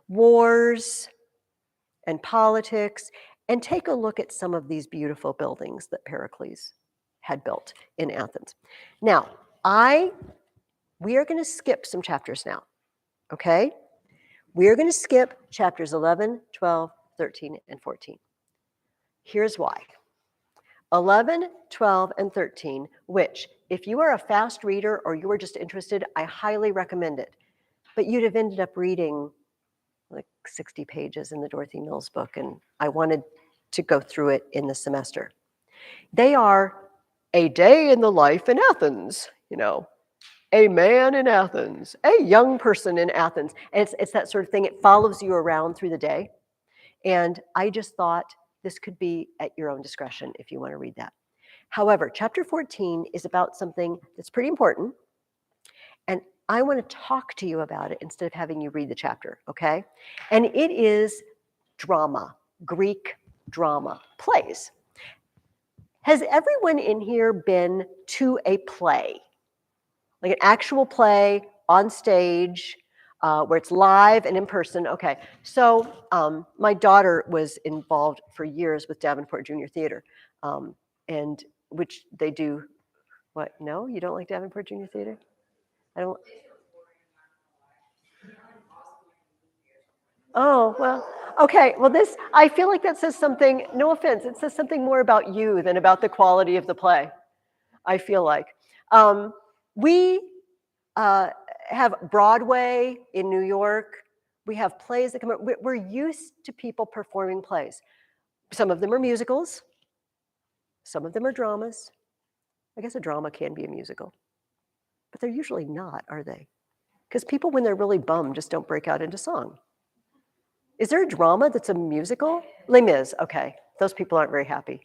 wars and politics and take a look at some of these beautiful buildings that Pericles had built in Athens. Now, we are going to skip some chapters now, okay? We are going to skip chapters 11, 12, 13, and 14. Here's why. 11, 12, and 13, which, if you are a fast reader or you are just interested, I highly recommend it. But you'd have ended up reading like 60 pages in the Dorothy Mills book, and I wanted to go through it in the semester. They are a day in the life in Athens, a man in Athens, a young person in Athens. And it's that sort of thing. It follows you around through the day. And I just thought this could be at your own discretion if you want to read that. However, chapter 14 is about something that's pretty important. And I want to talk to you about it instead of having you read the chapter, okay? And it is drama, Greek drama, plays. Has everyone in here been to a play? Like an actual play on stage where it's live and in person? Okay, so my daughter was involved for years with Davenport Junior Theater, and which they do, what, no? You don't like Davenport Junior Theater? I don't. Oh, well, okay. Well, I feel like that says something, no offense, it says something more about you than about the quality of the play, I feel like. We have Broadway in New York. We have plays that come up. We're used to people performing plays. Some of them are musicals. Some of them are dramas. I guess a drama can be a musical. But they're usually not, are they? Because people, when they're really bummed, just don't break out into song. Is there a drama that's a musical? Les Mis, okay. Those people aren't very happy.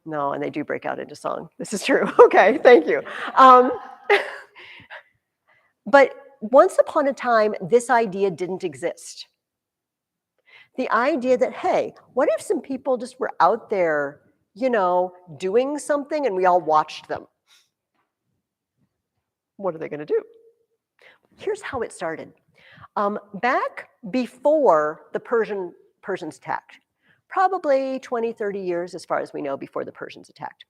No, and they do break out into song. This is true. Okay, thank you. But once upon a time, this idea didn't exist. The idea that, hey, what if some people just were out there, doing something and we all watched them? What are they going to do? Here's how it started. Back before the Persians attacked, probably 20, 30 years, as far as we know, before the Persians attacked,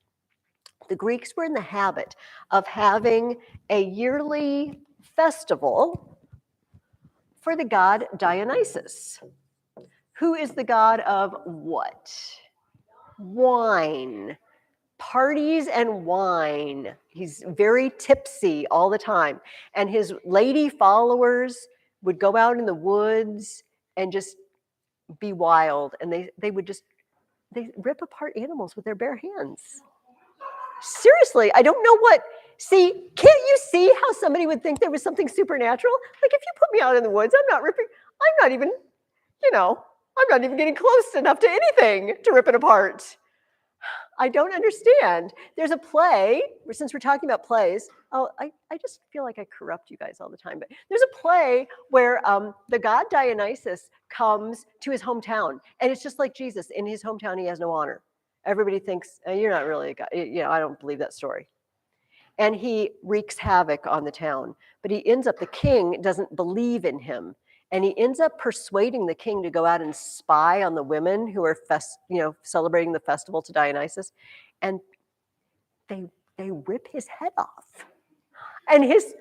the Greeks were in the habit of having a yearly festival for the god Dionysus, who is the god of what? Wine. Parties and wine. He's very tipsy all the time. And his lady followers would go out in the woods and just be wild. And they rip apart animals with their bare hands. Seriously, I don't know can't you see how somebody would think there was something supernatural? Like if you put me out in the woods, I'm not even getting close enough to anything to rip it apart. I don't understand. There's a play, since we're talking about plays, I just feel like I corrupt you guys all the time, but there's a play where the god Dionysus comes to his hometown, and it's just like Jesus. In his hometown, he has no honor. Everybody thinks, you're not really a god. I don't believe that story. And he wreaks havoc on the town, but the king doesn't believe in him. And he ends up persuading the king to go out and spy on the women who are celebrating the festival to Dionysus. And they rip his head off. And his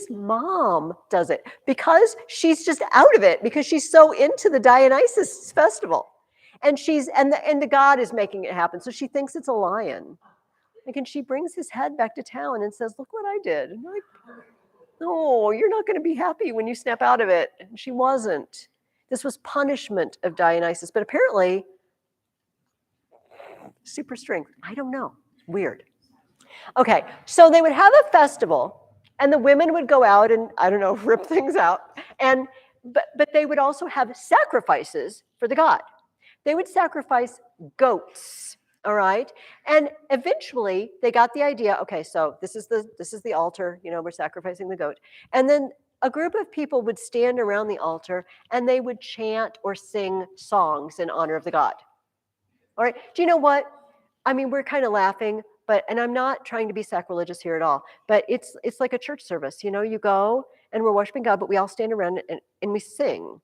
mom does it because she's just out of it, because she's so into the Dionysus festival. And the god is making it happen. So she thinks it's a lion. And she brings his head back to town and says, look what I did. And like, no, you're not going to be happy when you snap out of it. And she wasn't. This was punishment of Dionysus, but apparently super strength. I don't know. Weird. Okay, so they would have a festival, and the women would go out and, I don't know, rip things out. And but they would also have sacrifices for the god. They would sacrifice goats, all right? And eventually they got the idea, okay, so this is the altar, we're sacrificing the goat. And then a group of people would stand around the altar and they would chant or sing songs in honor of the god. All right, do you know what? I mean, we're kind of laughing, and I'm not trying to be sacrilegious here at all, but it's like a church service. You go and we're worshiping God, but we all stand around and we sing.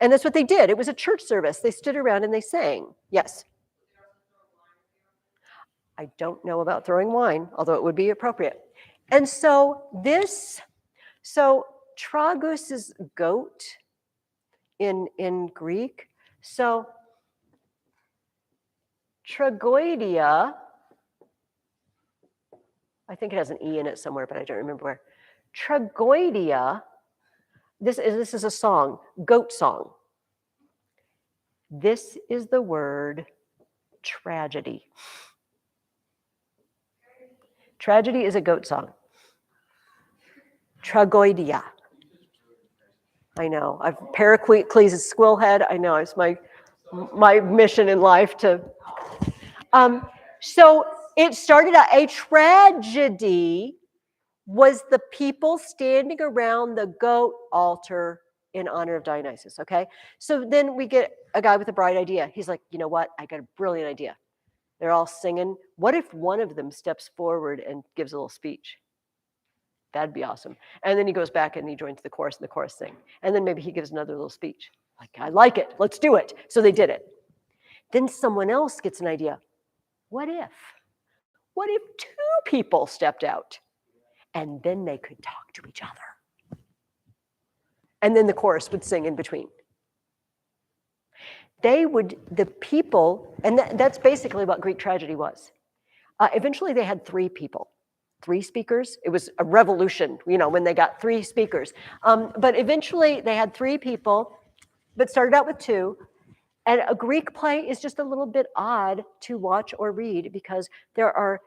And that's what they did. It was a church service. They stood around and they sang. Yes. I don't know about throwing wine, although it would be appropriate. And so tragus is goat in Greek. So tragoidia, I think it has an E in it somewhere, but I don't remember where. Tragoidia, this is a song, goat song. This is the word tragedy. Tragedy is a goat song. Tragoidia. I know. I've Pericles' squill head. I know. It's my mission in life to. So it started out, a tragedy was the people standing around the goat altar in honor of Dionysus, okay? So then we get a guy with a bright idea. He's like, you know what? I got a brilliant idea. They're all singing. What if one of them steps forward and gives a little speech? That'd be awesome. And then he goes back and he joins the chorus and the chorus sing. And then maybe he gives another little speech. Like, I like it. Let's do it. So they did it. Then someone else gets an idea. What if two people stepped out and then they could talk to each other? And then the chorus would sing in between. The people, and that's basically what Greek tragedy was. Eventually they had 3 people. 3 speakers. It was a revolution, when they got 3 speakers. But eventually they had 3 people, but started out with 2. And a Greek play is just a little bit odd to watch or read because there are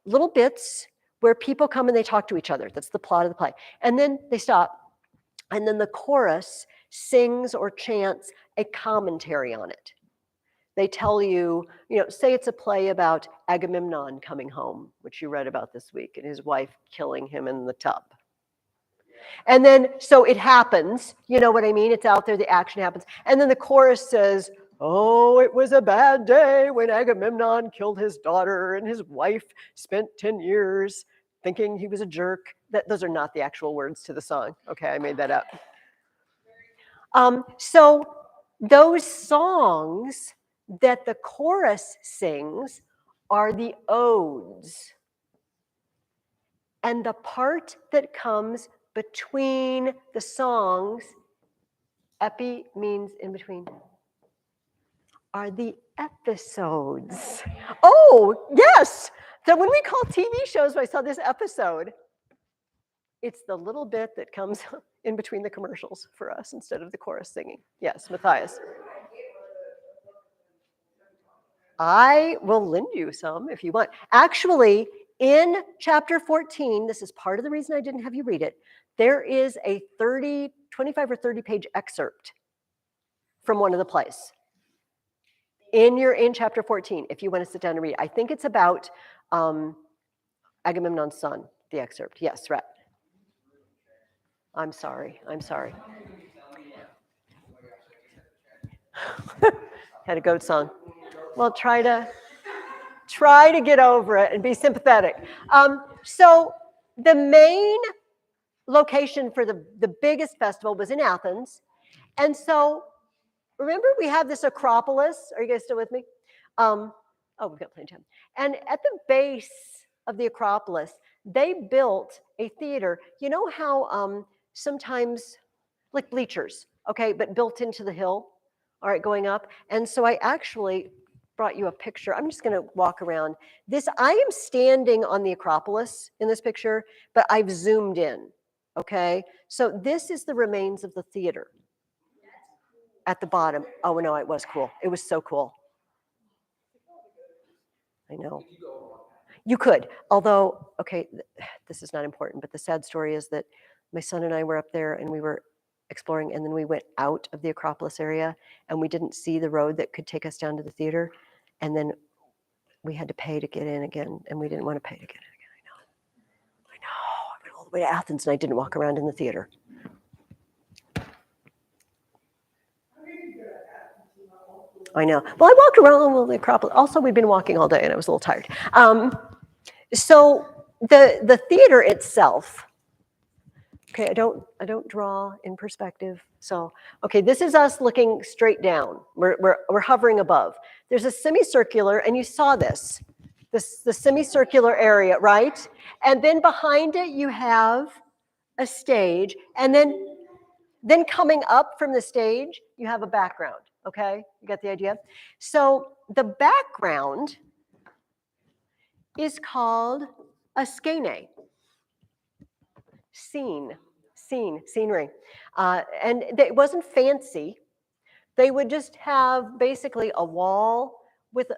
little bits where people come and they talk to each other. That's the plot of the play. And then they stop. And then the chorus sings or chants a commentary on it. They tell you, say it's a play about Agamemnon coming home, which you read about this week, and his wife killing him in the tub. And then, so it happens, you know what I mean? It's out there, the action happens. And then the chorus says, oh, it was a bad day when Agamemnon killed his daughter and his wife spent 10 years thinking he was a jerk. Those are not the actual words to the song. Okay, I made that up. So those songs that the chorus sings are the odes. And the part that comes between the songs, epi means in between, are the episodes. Oh, yes. So when we call TV shows, I saw this episode, it's the little bit that comes in between the commercials for us instead of the chorus singing. Yes, Matthias. I will lend you some if you want. Actually, in chapter 14, this is part of the reason I didn't have you read it, there is a 25 or 30 page excerpt from one of the plays in chapter 14, if you want to sit down and read it. I think it's about Agamemnon's son, the excerpt. Yes, right. I'm sorry. Had a goat song. Well, try to get over it and be sympathetic. So the main location for the biggest festival was in Athens. And so remember we have this Acropolis. Are you guys still with me? Oh, we've got plenty of time. And at the base of the Acropolis, they built a theater. You know how sometimes, like bleachers, okay, but built into the hill, all right, going up. And so I actually brought you a picture. I'm just going to walk around. I am standing on the Acropolis in this picture, but I've zoomed in, okay? So this is the remains of the theater at the bottom. Oh, no, it was cool. It was so cool. I know. You could, although, okay, this is not important, but the sad story is that my son and I were up there and we were exploring, and then we went out of the Acropolis area and we didn't see the road that could take us down to the theater. And then we had to pay to get in again, and we didn't want to pay to get in again. I know. I went all the way to Athens and I didn't walk around in the theater. I know. Well, I walked around the Acropolis. Also, we'd been walking all day and I was a little tired. So the theater itself, okay, I don't draw in perspective. So, okay, this is us looking straight down. We're hovering above. There's a semicircular, and you saw this, the semicircular area, right? And then behind it, you have a stage, and then coming up from the stage, you have a background, okay? You got the idea? So the background is called a skene. Scenery. And it wasn't fancy. They would just have basically a wall with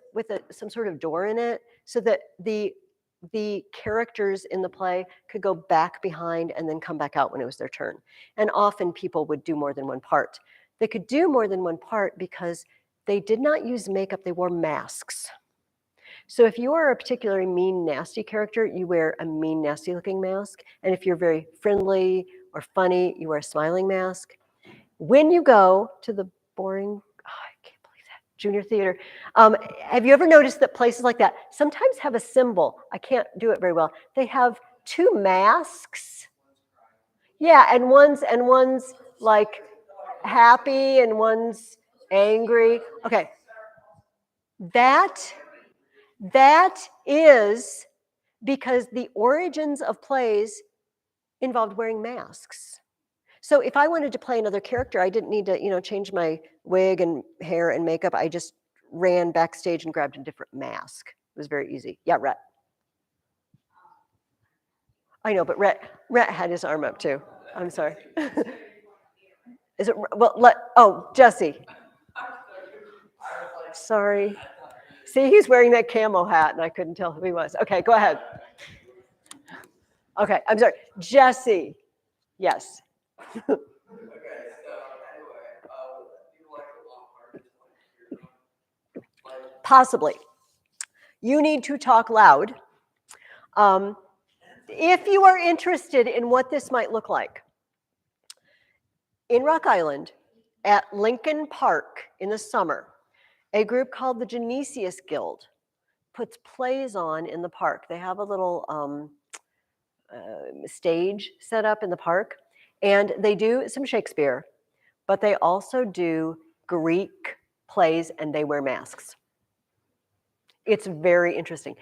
some sort of door in it so that the characters in the play could go back behind and then come back out when it was their turn. And often people would do more than one part. They could do more than one part because they did not use makeup, they wore masks. So if you are a particularly mean, nasty character, you wear a mean, nasty looking mask. And if you're very friendly or funny, you wear a smiling mask. When you go to the boring, I can't believe that, junior theater, have you ever noticed that places like that sometimes have a symbol? I can't do it very well. They have two masks. Yeah, and one's like happy and one's angry. Okay. That is because the origins of plays involved wearing masks. So if I wanted to play another character, I didn't need to, change my wig and hair and makeup. I just ran backstage and grabbed a different mask. It was very easy. Yeah, Rhett. I know, but Rhett had his arm up too. I'm sorry. Is it, well, Jesse. Sorry. See, he's wearing that camo hat and I couldn't tell who he was. Okay, go ahead. Okay, I'm sorry. Jesse. Yes. Possibly. You need to talk loud. If you are interested in what this might look like, in Rock Island, at Lincoln Park in the summer, a group called the Genesius Guild puts plays on in the park. They have a little stage set up in the park, and they do some Shakespeare, but they also do Greek plays, and they wear masks. It's very interesting.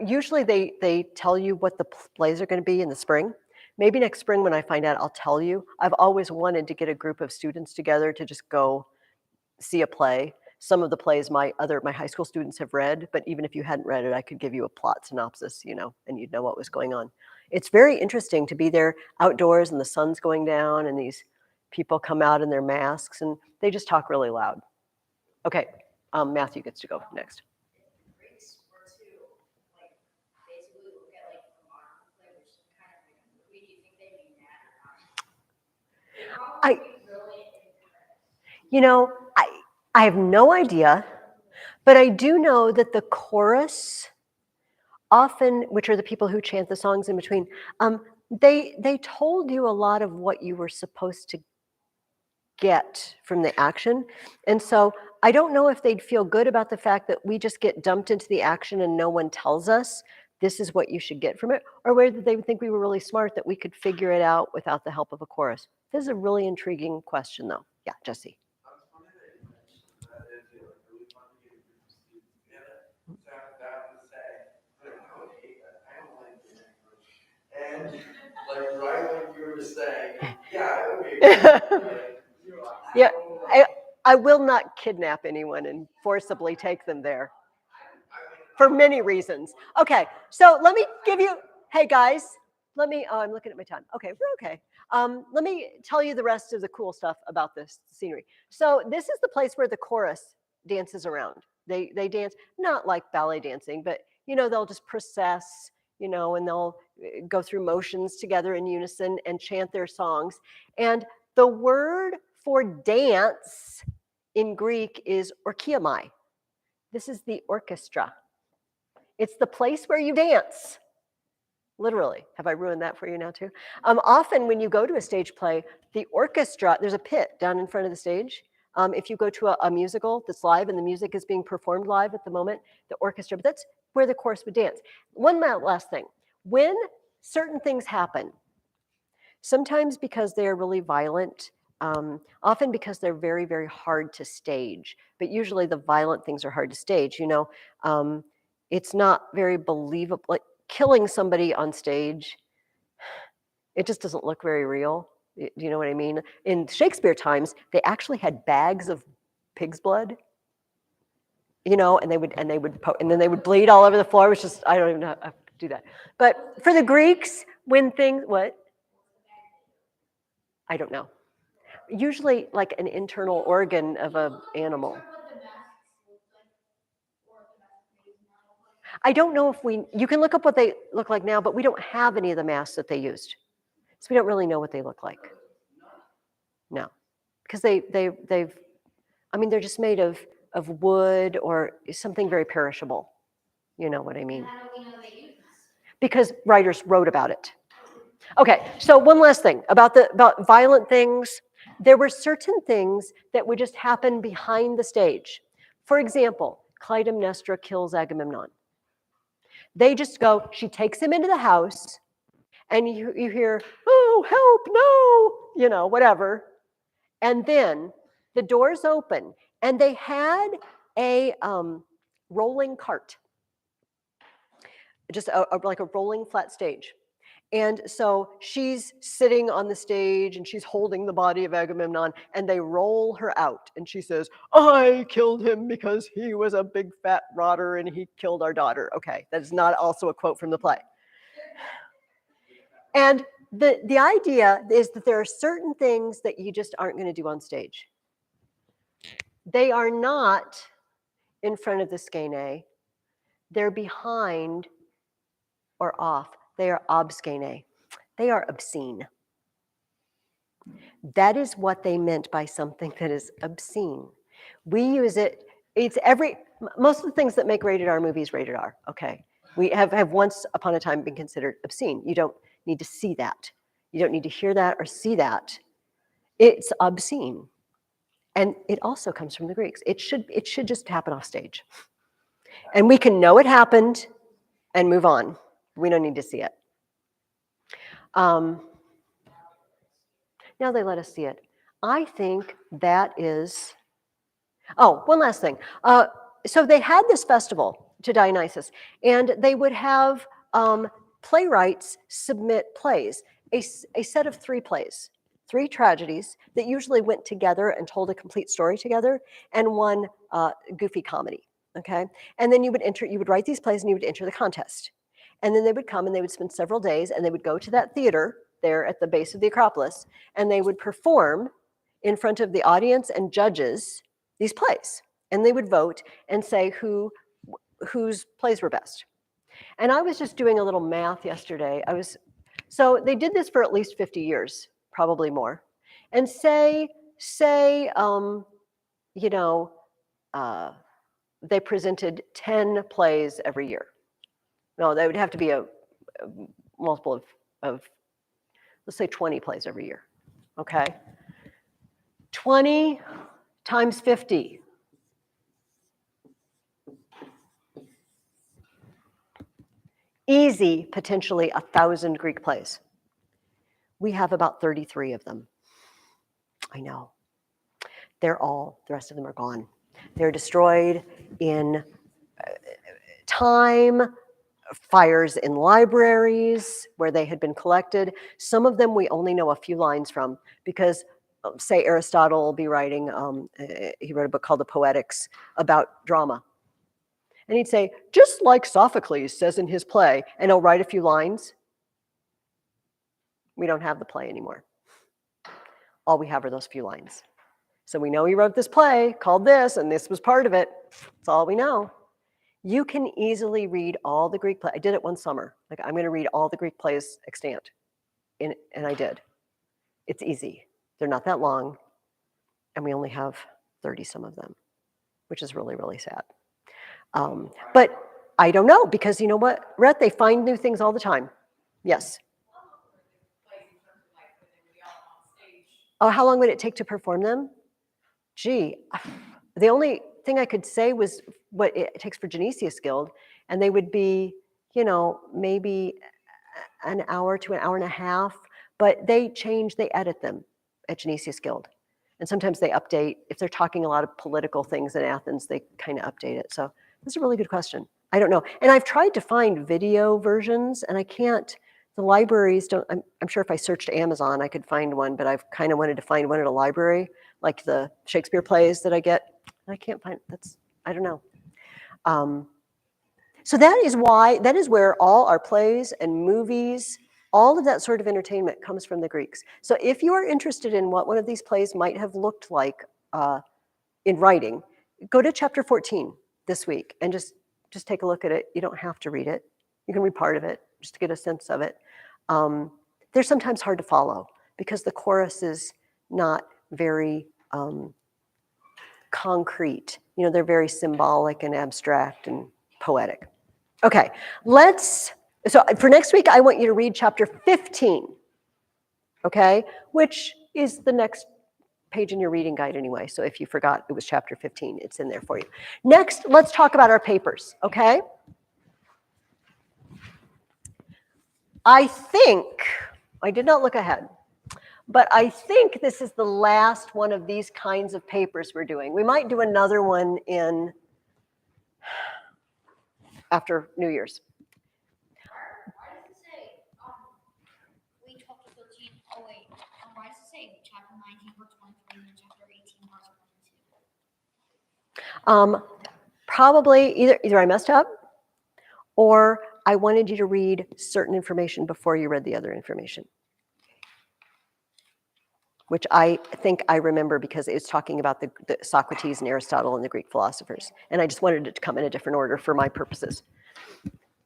Usually they tell you what the plays are going to be in the spring. Maybe next spring when I find out, I'll tell you. I've always wanted to get a group of students together to just go see a play. Some of the plays my high school students have read, but even if you hadn't read it, I could give you a plot synopsis, and you'd know what was going on. It's very interesting to be there outdoors and the sun's going down and these people come out in their masks and they just talk really loud. Okay, Matthew gets to go next. I have no idea, but I do know that the chorus, often, which are the people who chant the songs in between, they told you a lot of what you were supposed to get from the action. And so I don't know if they'd feel good about the fact that we just get dumped into the action and no one tells us this is what you should get from it, or whether they would think we were really smart that we could figure it out without the help of a chorus. This is a really intriguing question, though. Yeah, Jesse. And right when you were saying, yeah, it would be yeah, I will not kidnap anyone and forcibly take them there for many reasons. Okay, so let me give you, hey guys, I'm looking at my time. Okay, we're okay. Let me tell you the rest of the cool stuff about this scenery. So this is the place where the chorus dances around. They dance, not like ballet dancing, but they'll just process, and they'll go through motions together in unison and chant their songs. And the word for dance in Greek is orchiamai. This is the orchestra. It's the place where you dance. Literally. Have I ruined that for you now too? Often when you go to a stage play, the orchestra, there's a pit down in front of the stage. If you go to a musical that's live and the music is being performed live at the moment, the orchestra, but that's where the chorus would dance. One last thing. When certain things happen, sometimes because they are really violent, often because they're very, very hard to stage, but usually the violent things are hard to stage, it's not very believable. Like killing somebody on stage, it just doesn't look very real. Do you know what I mean? In Shakespeare times, they actually had bags of pig's blood, and they would and then they would bleed all over the floor, which is, I don't even know how to do that. But for the Greeks, when things, what? I don't know. Usually like an internal organ of an animal. I don't know if you can look up what they look like now, but we don't have any of the masks that they used. So we don't really know what they look like. No, because they're just made of wood or something very perishable. You know what I mean? How do we know they use this? Because writers wrote about it. Okay, so one last thing about violent things. There were certain things that would just happen behind the stage. For example, Clytemnestra kills Agamemnon. They just go, she takes him into the house, and you hear, oh, help, no, whatever. And then the doors open, and they had a rolling cart, just like a rolling flat stage. And so she's sitting on the stage and she's holding the body of Agamemnon, and they roll her out. And she says, I killed him because he was a big fat rotter and he killed our daughter. Okay, that is not also a quote from the play. And the idea is that there are certain things that you just aren't going to do on stage. They are not in front of the skene. They're behind or off. They are obscene. They are obscene. That is what they meant by something that is obscene. We use it, most of the things that make rated R movies rated R, okay? We have once upon a time been considered obscene. You don't need to see that. You don't need to hear that or see that. It's obscene. And it also comes from the Greeks. It should just happen off stage. And we can know it happened and move on. We don't need to see it. Now they let us see it. I think that is, one last thing. So they had this festival to Dionysus, and they would have playwrights submit plays, a set of 3 plays, 3 tragedies that usually went together and told a complete story together, and 1 goofy comedy, okay? And then you would write these plays and you would enter the contest. And then they would come and they would spend several days and they would go to that theater there at the base of the Acropolis, and they would perform in front of the audience and judges these plays. And they would vote and say whose plays were best. And I was just doing a little math yesterday. So they did this for at least 50 years, probably more. And say they presented 10 plays every year. No, that would have to be a multiple of, let's say 20 plays every year, okay? 20 times 50. Easy, potentially 1,000 Greek plays. We have about 33 of them. I know. The rest of them are gone. They're destroyed in time, fires in libraries where they had been collected. Some of them we only know a few lines from because, say, Aristotle will be writing, he wrote a book called The Poetics about drama. And he'd say, just like Sophocles says in his play, and he'll write a few lines. We don't have the play anymore. All we have are those few lines. So we know he wrote this play called this, and this was part of it. That's all we know. You can easily read all the Greek plays. I did it one summer. Like, I'm going to read all the Greek plays extant. And I did. It's easy. They're not that long. And we only have 30 some of them, which is really, really sad. But I don't know, because you know what, Rhett, they find new things all the time. Yes. Oh, how long would it take to perform them? Gee, the only thing I could say was what it takes for Genesius Guild, and they would be, maybe an hour to an hour and a half, but they edit them at Genesius Guild. And sometimes they update, if they're talking a lot of political things in Athens, they kind of update it. So that's a really good question. I don't know. And I've tried to find video versions, and I can't. The libraries don't, I'm sure if I searched Amazon, I could find one, but I've kind of wanted to find one at a library, like the Shakespeare plays that I get. I can't find, I don't know. So that is where all our plays and movies, all of that sort of entertainment comes from the Greeks. So if you are interested in what one of these plays might have looked like in writing, go to chapter 14 this week and just take a look at it. You don't have to read it. You can read part of it just to get a sense of it. They're sometimes hard to follow because the chorus is not very concrete. They're very symbolic and abstract and poetic. Okay, so for next week, I want you to read chapter 15, okay, which is the next page in your reading guide anyway. So if you forgot it was chapter 15, it's in there for you. Next, let's talk about our papers, okay? I did not look ahead, but I think this is the last one of these kinds of papers we're doing. We might do another one after New Year's. Why does it say, we 12 to 13, oh wait, why does it say chapter 19, parts 1 through 3, and chapter 18, parts 1 and 2? Probably either I messed up, or I wanted you to read certain information before you read the other information, which I think I remember because it's talking about the Socrates and Aristotle and the Greek philosophers. And I just wanted it to come in a different order for my purposes.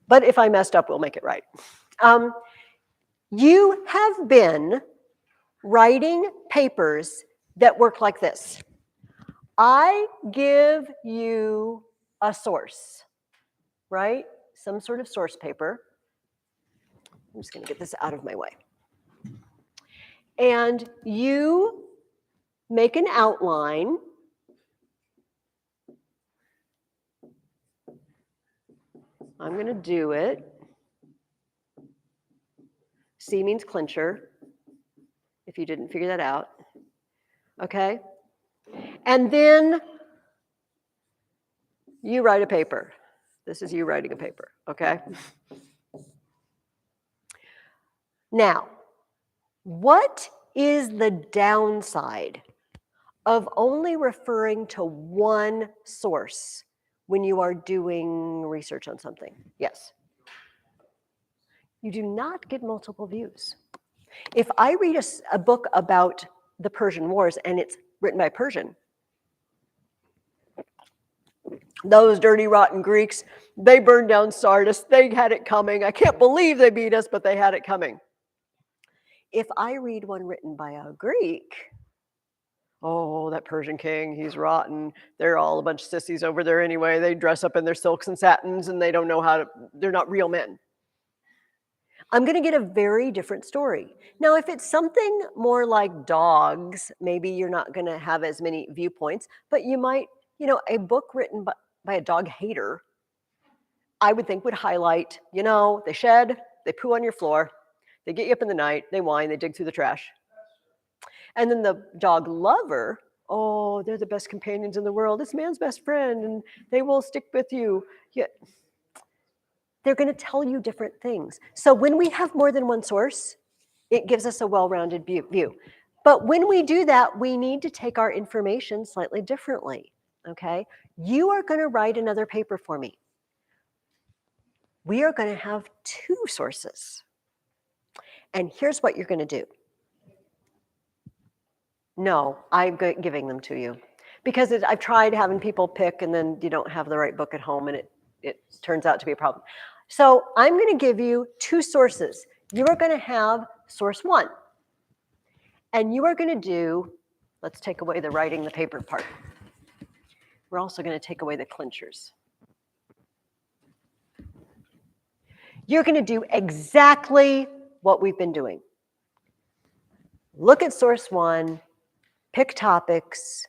But if I messed up, we'll make it right. You have been writing papers that work like this. I give you a source, right? Some sort of source paper. I'm just going to get this out of my way. And you make an outline. I'm going to do it. C means clincher, if you didn't figure that out. Okay? And then you write a paper. This is you writing a paper, okay? Now, what is the downside of only referring to one source when you are doing research on something? Yes. You do not get multiple views. If I read a book about the Persian Wars and it's written by a Persian, those dirty, rotten Greeks, they burned down Sardis. They had it coming. I can't believe they beat us, but they had it coming. If I read one written by a Greek, oh, that Persian king, he's rotten. They're all a bunch of sissies over there anyway. They dress up in their silks and satins and they don't know they're not real men. I'm going to get a very different story. Now, if it's something more like dogs, maybe you're not going to have as many viewpoints, but you might, a book written by a dog hater, I would think would highlight, they shed, they poo on your floor, they get you up in the night, they whine, they dig through the trash. And then the dog lover, oh, they're the best companions in the world. It's man's best friend, and they will stick with you. Yeah. They're going to tell you different things. So when we have more than one source, it gives us a well-rounded view. But when we do that, we need to take our information slightly differently, okay? You are going to write another paper for me. We are going to have two sources. And here's what you're going to do. No, I'm giving them to you. Because I've tried having people pick and then you don't have the right book at home and it turns out to be a problem. So I'm going to give you two sources. You are going to have source one. And you are going to do, let's take away the writing the paper part. We're also going to take away the clinchers. You're going to do exactly what we've been doing. Look at source one, pick topics,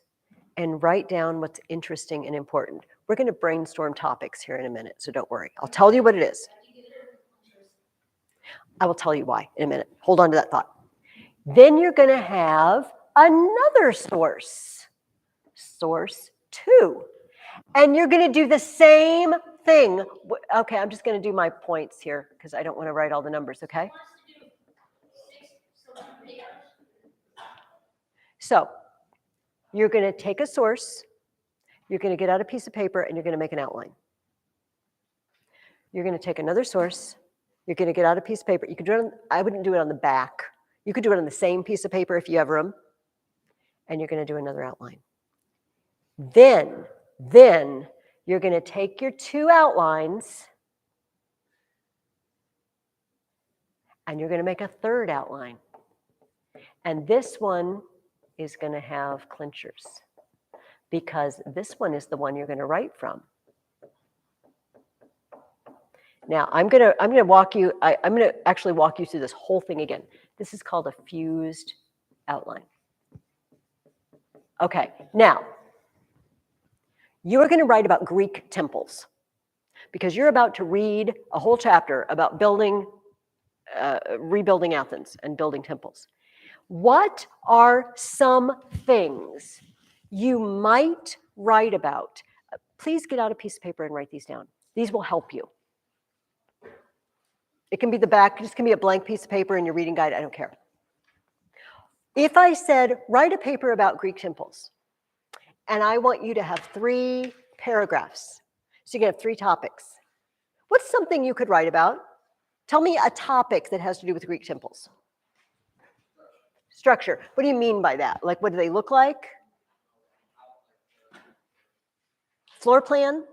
and write down what's interesting and important. We're going to brainstorm topics here in a minute, so don't worry. I'll tell you what it is. I will tell you why in a minute. Hold on to that thought. Then you're going to have another source, source two. And you're going to do the same thing. Okay, I'm just going to do my points here because I don't want to write all the numbers, okay? So you're going to take a source, you're going to get out a piece of paper, and you're going to make an outline. You're going to take another source, you're going to get out a piece of paper. You could do it on, I wouldn't do it on the back. You could do it on the same piece of paper if you have room, and you're going to do another outline. Then you're going to take your two outlines and you're going to make a third outline. And this one is going to have clinchers because this one is the one you're going to write from. Now, I'm going to walk you, I'm going to actually walk you through this whole thing again. This is called a fused outline. Okay, now, you are going to write about Greek temples because you're about to read a whole chapter about rebuilding Athens and building temples. What are some things you might write about? Please get out a piece of paper and write these down. These will help you. It can be the back, just can be a blank piece of paper in your reading guide, I don't care. If I said, write a paper about Greek temples, and I want you to have 3 paragraphs, so you can have 3 topics. What's something you could write about? Tell me a topic that has to do with Greek temples. Structure. What do you mean by that? Like, what do they look like? Floor plan?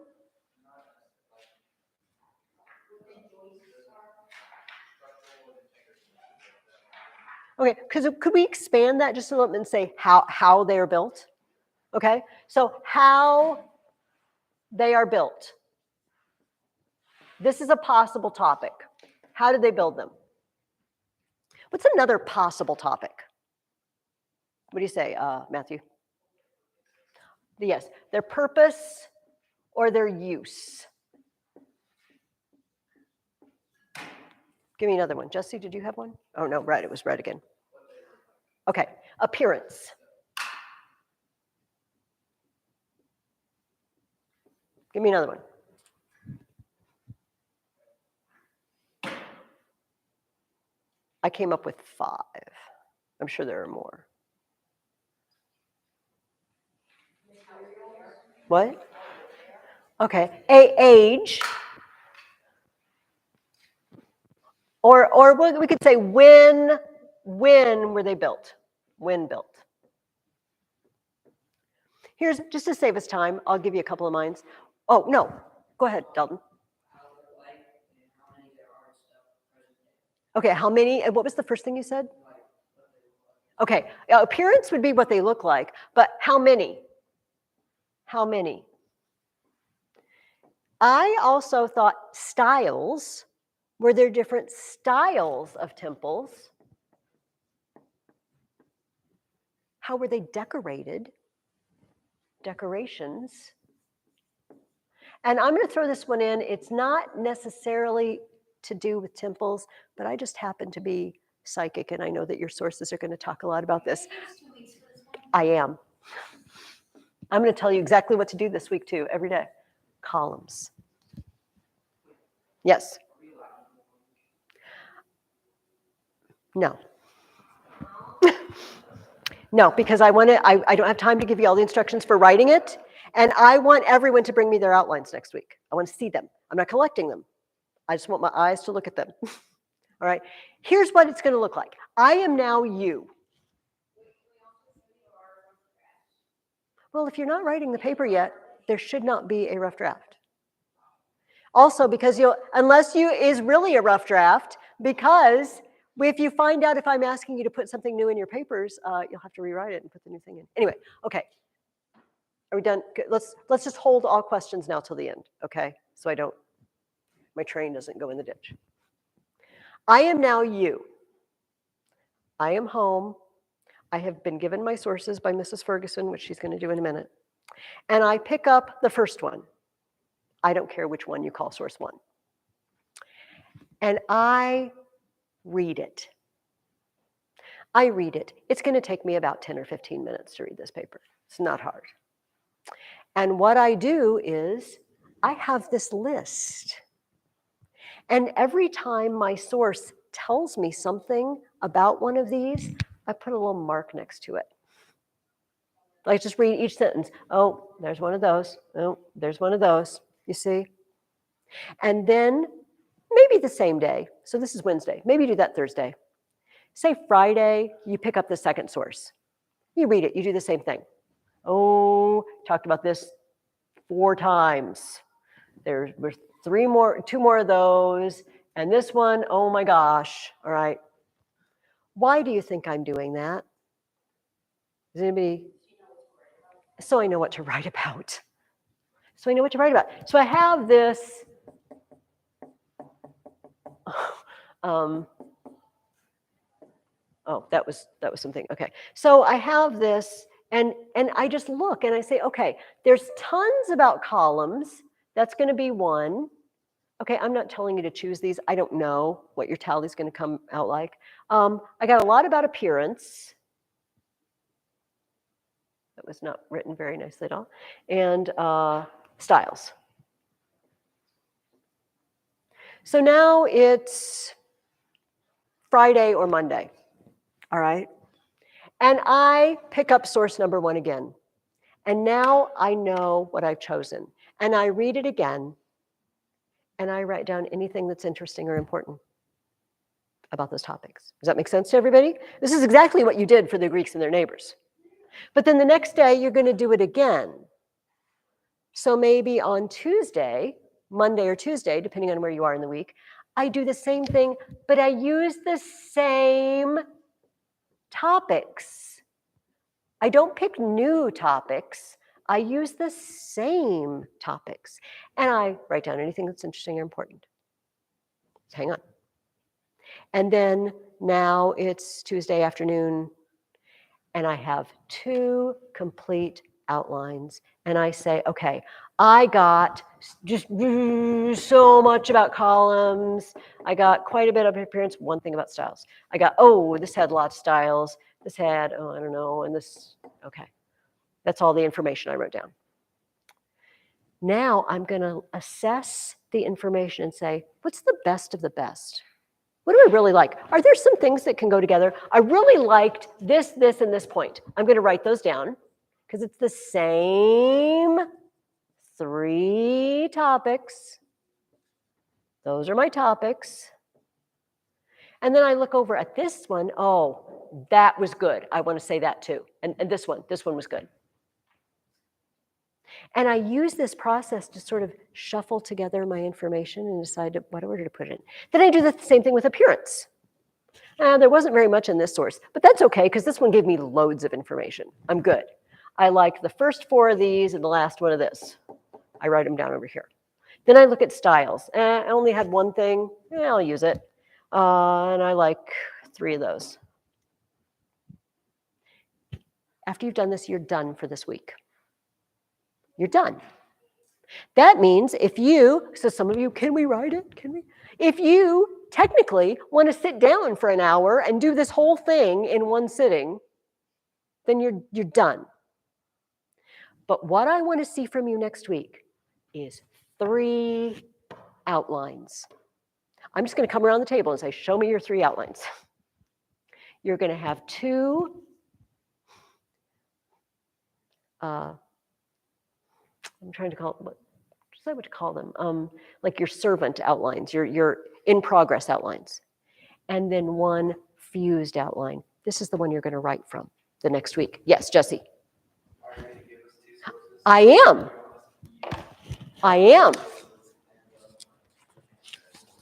Okay, could we expand that just a little bit and say how they are built? Okay, so how they are built. This is a possible topic. How did they build them? What's another possible topic? What do you say, Matthew? Yes, their purpose or their use. Give me another one. Jesse, did you have one? Oh, no, red. It was red again. Okay, appearance. Give me another one. I came up with 5. I'm sure there are more. What? Okay, age. Or we could say when were they built? When built. Here's, just to save us time, I'll give you a couple of mines. Oh, no, go ahead, Dalton. Okay, how many, and what was the first thing you said? Okay, appearance would be what they look like, but how many? How many? I also thought styles. Were there different styles of temples? How were they decorated? Decorations. And I'm going to throw this one in. It's not necessarily to do with temples, but I just happen to be psychic, and I know that your sources are going to talk a lot about this. I am. I'm going to tell you exactly what to do this week, too, every day. Columns. Yes. No. No, because I don't have time to give you all the instructions for writing it, and I want everyone to bring me their outlines next week. I want to see them. I'm not collecting them. I just want my eyes to look at them. All right. Here's what it's going to look like. I am now you. Well, if you're not writing the paper yet, there should not be a rough draft. Also, because unless you is really a rough draft, because if you find out if I'm asking you to put something new in your papers, you'll have to rewrite it and put the new thing in. Anyway, okay. Are we done? Good. Let's just hold all questions now till the end, okay? So my train doesn't go in the ditch. I am now you. I am home. I have been given my sources by Mrs. Ferguson, which she's going to do in a minute. And I pick up the first one. I don't care which one you call source one. And I read it. I read it. It's going to take me about 10 or 15 minutes to read this paper. It's not hard. And what I do is I have this list. And every time my source tells me something about one of these, I put a little mark next to it. I just read each sentence. Oh, there's one of those. Oh, there's one of those. You see? And then maybe the same day. So this is Wednesday. Maybe do that Thursday. Say Friday, you pick up the second source. You read it. You do the same thing. Oh, talked about this 4 times. There's 2 more of those. And this one, oh my gosh. All right. Why do you think I'm doing that? Does anybody? So I know what to write about. So I know what to write about. So I have this. Oh, that was something. Okay. So I have this, and I just look and I say, okay, there's tons about columns. That's going to be 1. Okay, I'm not telling you to choose these. I don't know what your tally is going to come out like. I got a lot about appearance. That was not written very nicely at all. And styles. So now it's Friday or Monday. All right. And I pick up source number 1 again. And now I know what I've chosen. And I read it again. And I write down anything that's interesting or important about those topics. Does that make sense to everybody? This is exactly what you did for the Greeks and their neighbors. But then the next day, you're going to do it again. So maybe on Tuesday, Monday or Tuesday, depending on where you are in the week, I do the same thing, but I use the same topics. I don't pick new topics. I use the same topics. And I write down anything that's interesting or important. Hang on. And then now it's Tuesday afternoon, and I have 2 complete outlines. And I say, okay, I got just so much about columns. I got quite a bit of appearance, 1 thing about styles. I got, oh, this had lots of styles. This had, oh, I don't know, and this, okay. That's all the information I wrote down. Now I'm going to assess the information and say, what's the best of the best? What do I really like? Are there some things that can go together? I really liked this, this, and this point. I'm going to write those down because it's the same 3 topics. Those are my topics. And then I look over at this one. Oh, that was good. I want to say that too. And this one was good. And I use this process to sort of shuffle together my information and decide what order to put it in. Then I do the same thing with appearance. There wasn't very much in this source, but that's okay because this one gave me loads of information. I'm good. I like the first 4 of these and the last one of this. I write them down over here. Then I look at styles. I only had 1 thing. I'll use it. And I like 3 of those. After you've done this, you're done for this week. You're done. That means so some of you, can we write it? Can we? If you technically want to sit down for an hour and do this whole thing in 1 sitting, then you're done. But what I want to see from you next week is 3 outlines. I'm just going to come around the table and say, show me your 3 outlines. You're going to have 2 I'm trying to call it, what would you call them? Like your servant outlines, your in progress outlines. And then 1 fused outline. This is the one you're going to write from the next week. Yes, Jesse. Are you going to give us 2 sources? I am.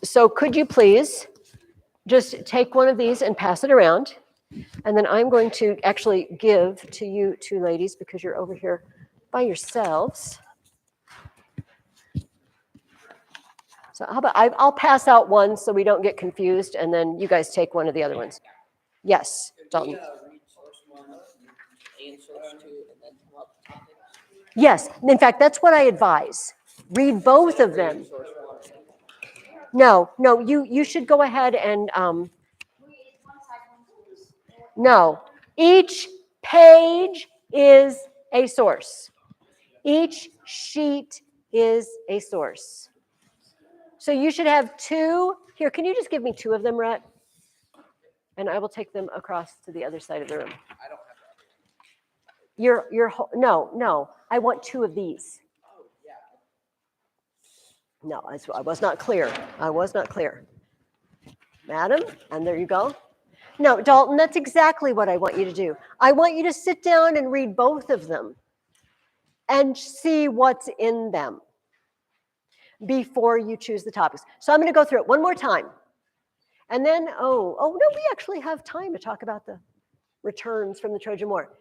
So could you please just take one of these and pass it around? And then I'm going to actually give to you two ladies because you're over here by yourselves. So how about I'll pass out one so we don't get confused, and then you guys take one of the other ones. Yes, Dalton. Read source 1 and source 2 and then come up with topics. Yes, in fact, that's what I advise. Read both of them. Source 1. No, you should go ahead and no. Each page is a source. Each sheet is a source. So you should have two. Here, can you just give me two of them, Rhett? And I will take them across to the other side of the room. I don't have that. No. I want two of these. Oh, yeah. No, I was not clear. Madam, and there you go. No, Dalton, that's exactly what I want you to do. I want you to sit down and read both of them and see what's in them before you choose the topics. So I'm going to go through it one more time. And then, oh no, we actually have time to talk about the returns from the Trojan War.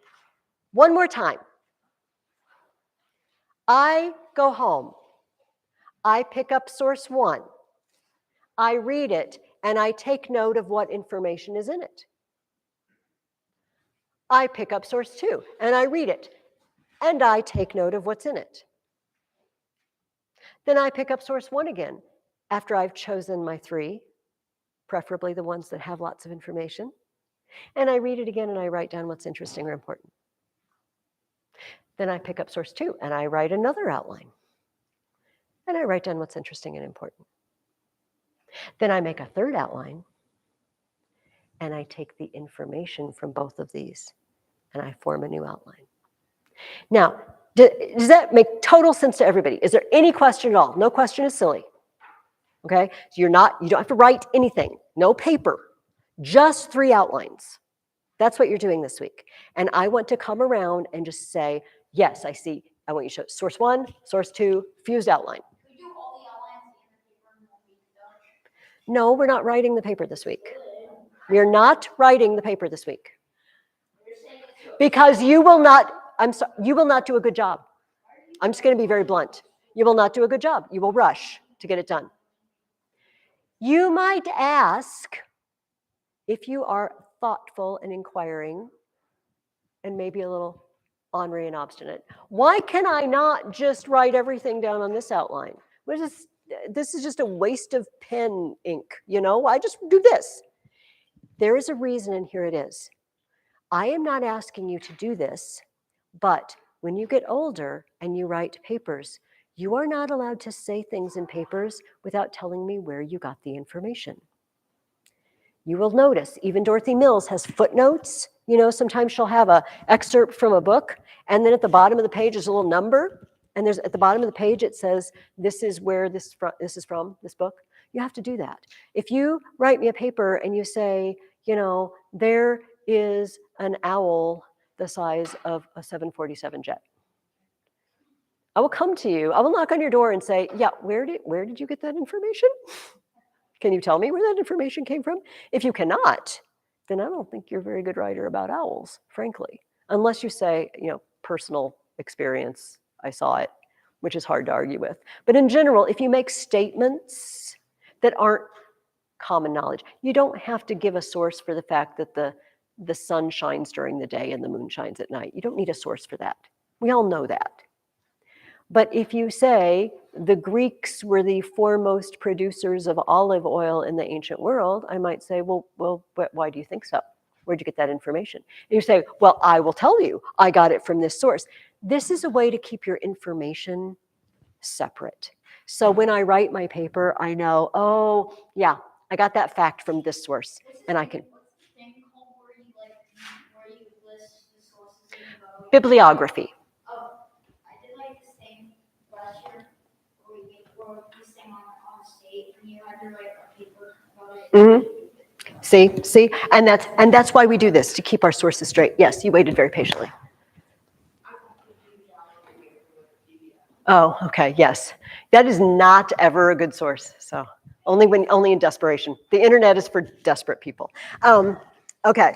One more time. I go home. I pick up source 1. I read it, and I take note of what information is in it. I pick up source 2, and I read it, and I take note of what's in it. Then I pick up source 1 again, after I've chosen my 3, preferably the ones that have lots of information, and I read it again, and I write down what's interesting or important. Then I pick up source 2, and I write another outline, and I write down what's interesting and important. Then I make a third outline, and I take the information from both of these, and I form a new outline. Now, does that make total sense to everybody? Is there any question at all? No question is silly. Okay? So you don't have to write anything. No paper. Just 3 outlines. That's what you're doing this week. And I want to come around and just say, yes, I see. I want you to show source 1, source 2, fused outline. We do all the outlines in the paper and then we done. No, we're not writing the paper this week. We're not writing the paper this week. Because you will not, you will not do a good job. I'm just going to be very blunt. You will not do a good job. You will rush to get it done. You might ask, if you are thoughtful and inquiring, and maybe a little ornery and obstinate, why can I not just write everything down on this outline? This is just a waste of pen ink, I just do this. There is a reason, and here it is. I am not asking you to do this, but when you get older and you write papers, you are not allowed to say things in papers without telling me where you got the information. You will notice, even Dorothy Mills has footnotes. Sometimes she'll have an excerpt from a book, and then at the bottom of the page is a little number, and at the bottom of the page it says, this is where this is from, this book. You have to do that. If you write me a paper and you say, there is an owl the size of a 747 jet, I will come to you. I will knock on your door and say, yeah, where did you get that information? Can you tell me where that information came from? If you cannot, then I don't think you're a very good writer about owls, frankly. Unless you say, personal experience, I saw it, which is hard to argue with. But in general, if you make statements that aren't common knowledge, you don't have to give a source for the fact that the sun shines during the day and the moon shines at night. You don't need a source for that. We all know that. But if you say the Greeks were the foremost producers of olive oil in the ancient world, I might say, well, why do you think so? Where'd you get that information? And you say, well, I will tell you, I got it from this source. This is a way to keep your information separate. So when I write my paper, I know, oh, yeah, I got that fact from this source, and I can. Where you list the sources in the book? Bibliography. Oh, I did like this thing last year where we this thing on state and you had to write a paper about it. Mm-hmm. See, and that's why we do this, to keep our sources straight. Yes, you waited very patiently. Oh, okay, yes. That is not ever a good source. So Only in desperation. The internet is for desperate people. Okay.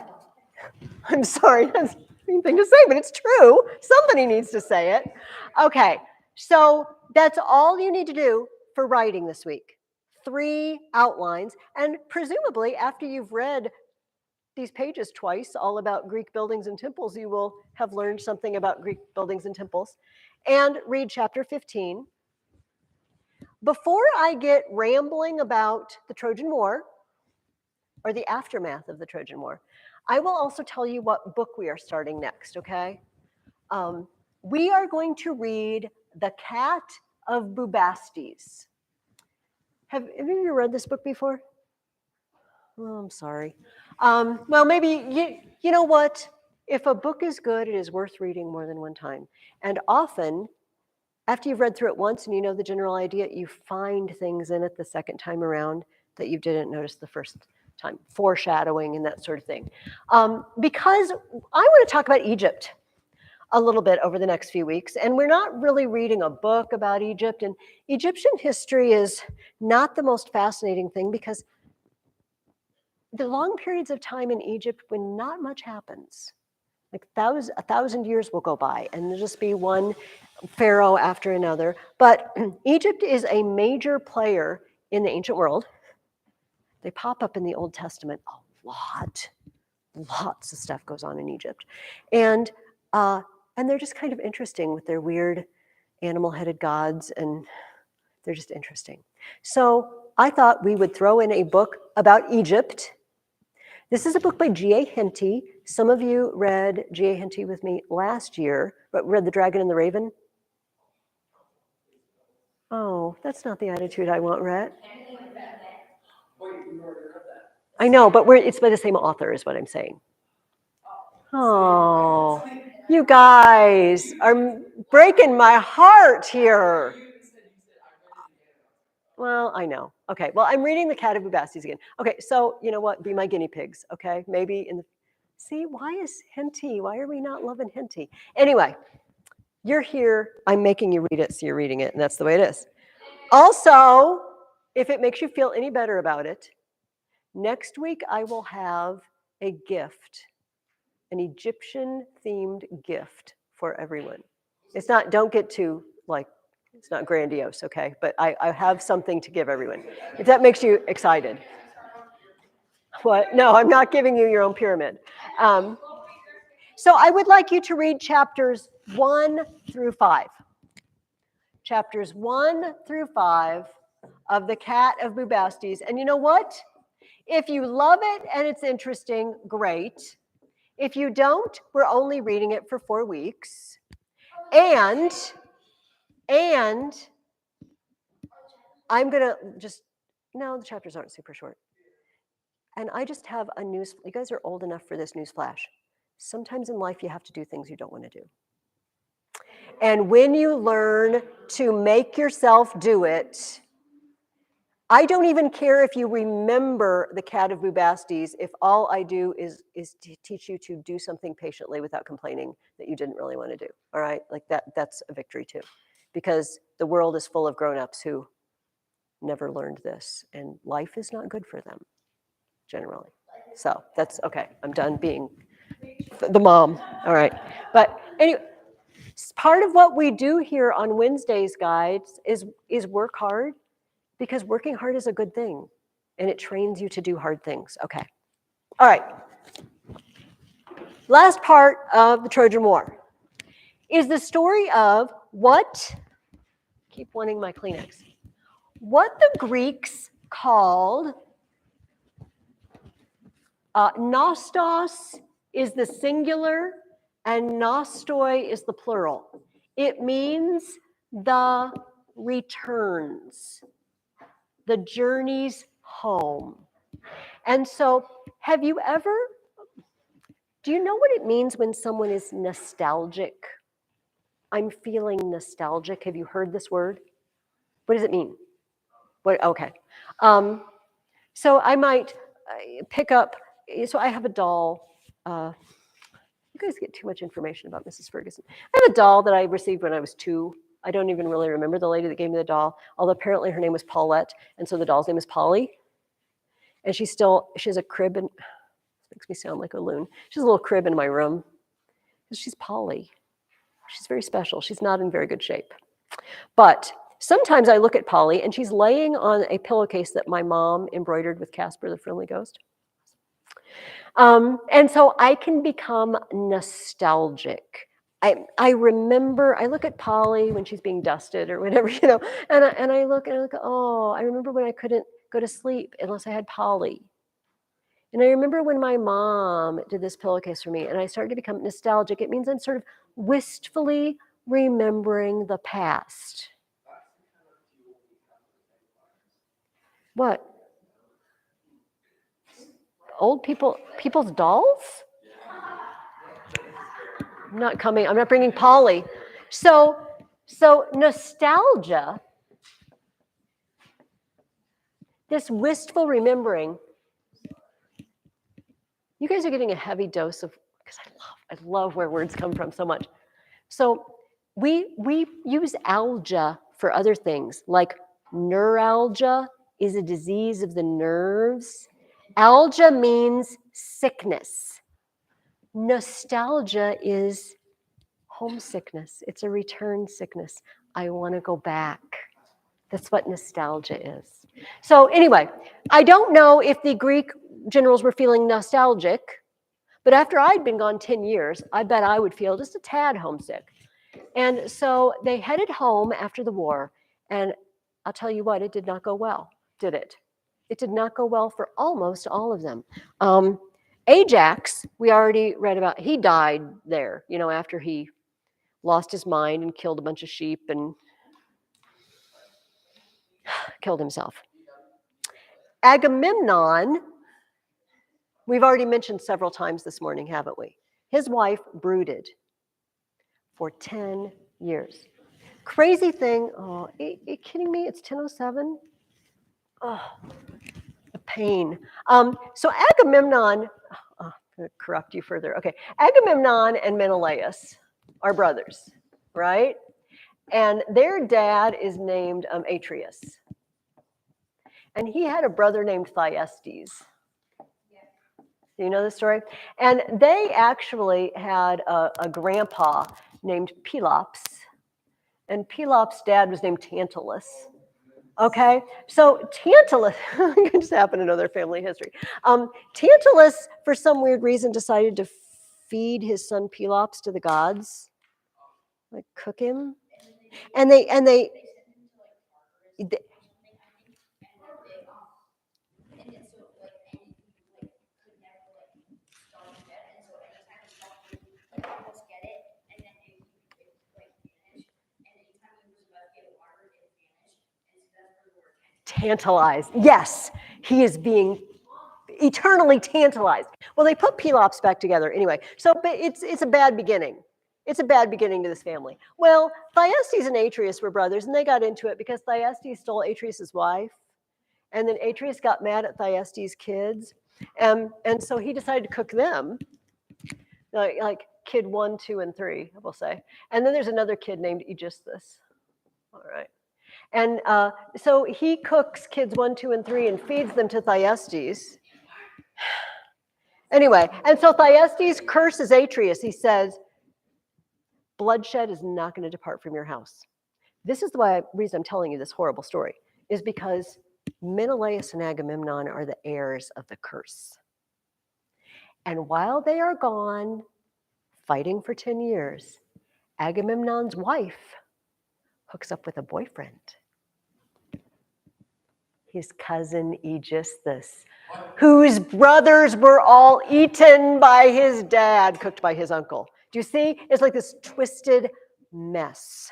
I'm sorry, that's a mean thing to say, but it's true. Somebody needs to say it. Okay, so that's all you need to do for writing this week. 3 outlines, and presumably after you've read these pages twice, all about Greek buildings and temples, you will have learned something about Greek buildings and temples. And read chapter 15. Before I get rambling about the Trojan War, or the aftermath of the Trojan War, I will also tell you what book we are starting next, okay? We are going to read The Cat of Bubastes. Have any of you read this book before? Oh, I'm sorry. Well, maybe, you know what? If a book is good, it is worth reading more than one time. And often, after you've read through it once and you know the general idea, you find things in it the second time around that you didn't notice the first time, foreshadowing and that sort of thing. Because I want to talk about Egypt a little bit over the next few weeks. And we're not really reading a book about Egypt. And Egyptian history is not the most fascinating thing because the long periods of time in Egypt when not much happens, like 1,000 years will go by and there'll just be one pharaoh after another. But Egypt is a major player in the ancient world. They pop up in the Old Testament a lot. Lots of stuff goes on in Egypt. And they're just kind of interesting with their weird animal-headed gods, and they're just interesting. So I thought we would throw in a book about Egypt. This is a book by G.A. Henty. Some of you read G.A. Henty with me last year, but read The Dragon and the Raven? Oh, that's not the attitude I want, Rhett. I know, but it's by the same author is what I'm saying. Oh, you guys are breaking my heart here. Well, I know. Okay, well, I'm reading The Cat of Bubastes again. Okay, so you know what? Be my guinea pigs, okay? Maybe in the... See, why is Henty? Why are we not loving Henty? Anyway, you're here. I'm making you read it, so you're reading it, and that's the way it is. Also, if it makes you feel any better about it, next week I will have a gift, an Egyptian-themed gift for everyone. It's not, don't get too, like, it's not grandiose, okay? But I have something to give everyone. If that makes you excited. What? No, I'm not giving you your own pyramid. So I would like you to read chapters 1 through 5. Chapters 1 through 5 of The Cat of Bubastes. And you know what? If you love it and it's interesting, great. If you don't, we're only reading it for 4 weeks. And I'm going to just, no, the chapters aren't super short. And I just have a news, you guys are old enough for this news flash. Sometimes in life you have to do things you don't want to do. And when you learn to make yourself do it, I don't even care if you remember The Cat of Bubastes if all I do is to teach you to do something patiently without complaining that you didn't really want to do, all right? Like that's a victory too. Because the world is full of grown-ups who never learned this, and life is not good for them, generally. So that's, okay, I'm done being the mom, all right. But anyway, part of what we do here on Wednesdays, guys, is work hard. Because working hard is a good thing, and it trains you to do hard things. Okay. All right. Last part of the Trojan War is the story of what, keep wanting my Kleenex, what the Greeks called nostos is the singular and nostoi is the plural. It means the returns. The journeys home. And so have you ever, do you know what it means when someone is nostalgic? I'm feeling nostalgic. Have you heard this word? What does it mean? What? Okay. So I might pick up, so I have a doll. You guys get too much information about Mrs. Ferguson. I have a doll that I received when I was 2. I don't even really remember the lady that gave me the doll, although apparently her name was Paulette, and so the doll's name is Polly. And she has a crib, and makes me sound like a loon. She has a little crib in my room. She's Polly. She's very special. She's not in very good shape. But sometimes I look at Polly, and she's laying on a pillowcase that my mom embroidered with Casper the Friendly Ghost. And so I can become nostalgic. I remember, I look at Polly when she's being dusted or whatever, and I look, oh, I remember when I couldn't go to sleep unless I had Polly. And I remember when my mom did this pillowcase for me, and I started to become nostalgic. It means I'm sort of wistfully remembering the past. What? Old people's dolls? I'm not coming. I'm not bringing Polly. So nostalgia, this wistful remembering. You guys are getting a heavy dose of, because I love where words come from so much. So we use algia for other things, like neuralgia is a disease of the nerves. Algia means sickness. Nostalgia is homesickness. It's a return sickness. I want to go back. That's what nostalgia is. So anyway, I don't know if the Greek generals were feeling nostalgic, but after I'd been gone 10 years, I bet I would feel just a tad homesick. And so they headed home after the war, and I'll tell you what, it did not go well, did it? It did not go well for almost all of them. Ajax, we already read about, he died there, after he lost his mind and killed a bunch of sheep and killed himself. Agamemnon, we've already mentioned several times this morning, haven't we? His wife brooded for 10 years. Crazy thing, oh, are you kidding me? It's 10:07? Oh, the pain. So Agamemnon, I'm going to corrupt you further. Okay, Agamemnon and Menelaus are brothers, right? And their dad is named Atreus. And he had a brother named Thyestes. Do you know the story? And they actually had a grandpa named Pelops. And Pelops' dad was named Tantalus. Okay, so Tantalus, it just happened to know their family history. Tantalus, for some weird reason, decided to feed his son Pelops to the gods, like cook him. And they tantalized. Yes, he is being eternally tantalized. Well, they put Pelops back together anyway. So, but it's a bad beginning. It's a bad beginning to this family. Well, Thyestes and Atreus were brothers, and they got into it because Thyestes stole Atreus' wife, and then Atreus got mad at Thyestes' kids, and so he decided to cook them, like kid 1, 2, and 3, we'll say. And then there's another kid named Aegisthus. All right. And so he cooks kids 1, 2, and 3 and feeds them to Thyestes. Anyway, and so Thyestes curses Atreus. He says, bloodshed is not going to depart from your house. This is the reason I'm telling you this horrible story, is because Menelaus and Agamemnon are the heirs of the curse. And while they are gone, fighting for 10 years, Agamemnon's wife hooks up with a boyfriend. His cousin Aegisthus, whose brothers were all eaten by his dad, cooked by his uncle. Do you see? It's like this twisted mess.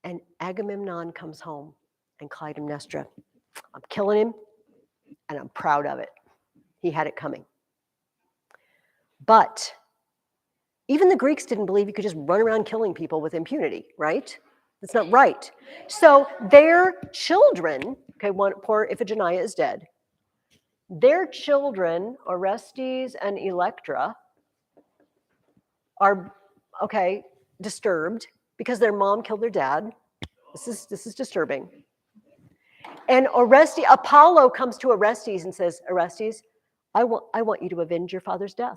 And Agamemnon comes home, and Clytemnestra, I'm killing him, and I'm proud of it. He had it coming. But even the Greeks didn't believe you could just run around killing people with impunity, right? That's not right. So their children, okay, poor Iphigenia is dead. Their children, Orestes and Electra, are, disturbed because their mom killed their dad. This is disturbing. And Apollo comes to Orestes and says, Orestes, I want you to avenge your father's death.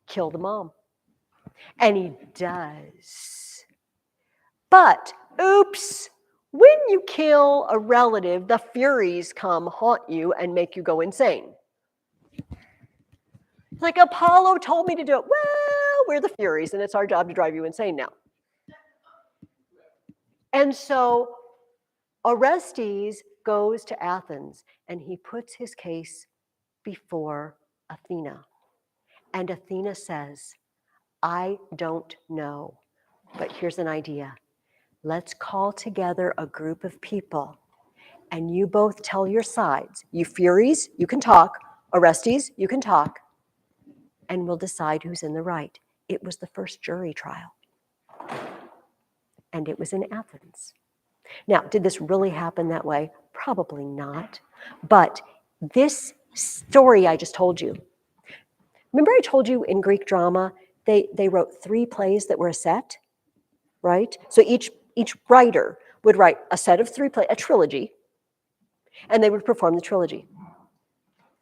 Kill the mom. And he does. But, oops, when you kill a relative, the Furies come haunt you and make you go insane. It's like, Apollo told me to do it. Well, we're the Furies, and it's our job to drive you insane now. And so Orestes goes to Athens, and he puts his case before Athena. And Athena says, I don't know, but here's an idea. Let's call together a group of people, and you both tell your sides. You Furies, you can talk. Orestes, you can talk. And we'll decide who's in the right. It was the first jury trial. And it was in Athens. Now, did this really happen that way? Probably not. But this story I just told you, remember I told you in Greek drama, they wrote 3 plays that were a set, right? So each writer would write a set of 3 plays, a trilogy, and they would perform the trilogy.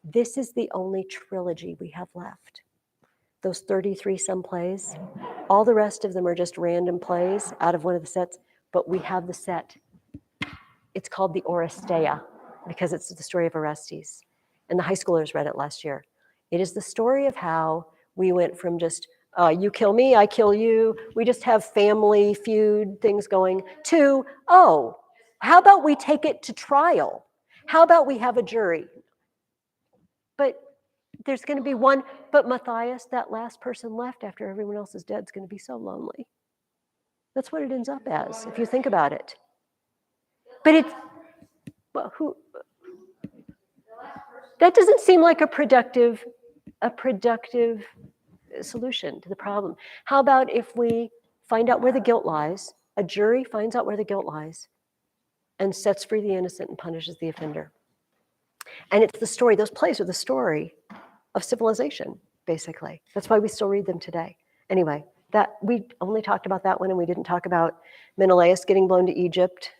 This is the only trilogy we have left. Those 33 some plays, all the rest of them are just random plays out of one of the sets, but we have the set. It's called the Oresteia because it's the story of Orestes. And the high schoolers read it last year. It is the story of how we went from just, you kill me, I kill you, we just have family feud things going, to, oh, how about we take it to trial? How about we have a jury? But there's going to be one, but Matthias, that last person left after everyone else is dead, is going to be so lonely. That's what it ends up as, if you think about it. But it's, well, who? That doesn't seem like a productive solution to the problem. How about if we find out where the guilt lies, a jury finds out where the guilt lies, and sets free the innocent and punishes the offender? And it's the story, those plays are the story of civilization, basically. That's why we still read them today. Anyway, that we only talked about that one, and we didn't talk about Menelaus getting blown to Egypt,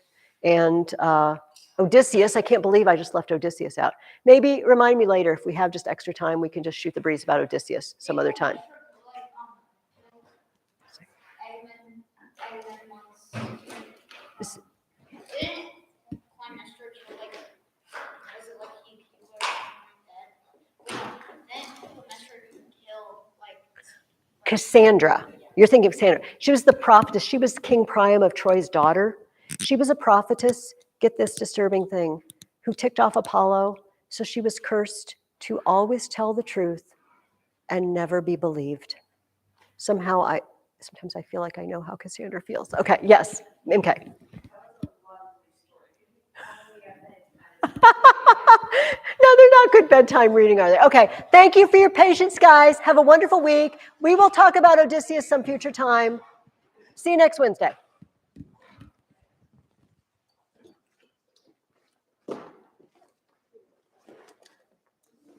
and Odysseus. I can't believe I just left Odysseus out. Maybe remind me later, if we have just extra time, we can just shoot the breeze about Odysseus some other time. Cassandra. You're thinking of Cassandra. She was the prophetess. She was King Priam of Troy's daughter. She was a prophetess, get this disturbing thing, who ticked off Apollo. So she was cursed to always tell the truth and never be believed. Sometimes I feel like I know how Cassandra feels. Okay, yes, MK. No, they're not good bedtime reading, are they? Okay, thank you for your patience, guys. Have a wonderful week. We will talk about Odysseus some future time. See you next Wednesday.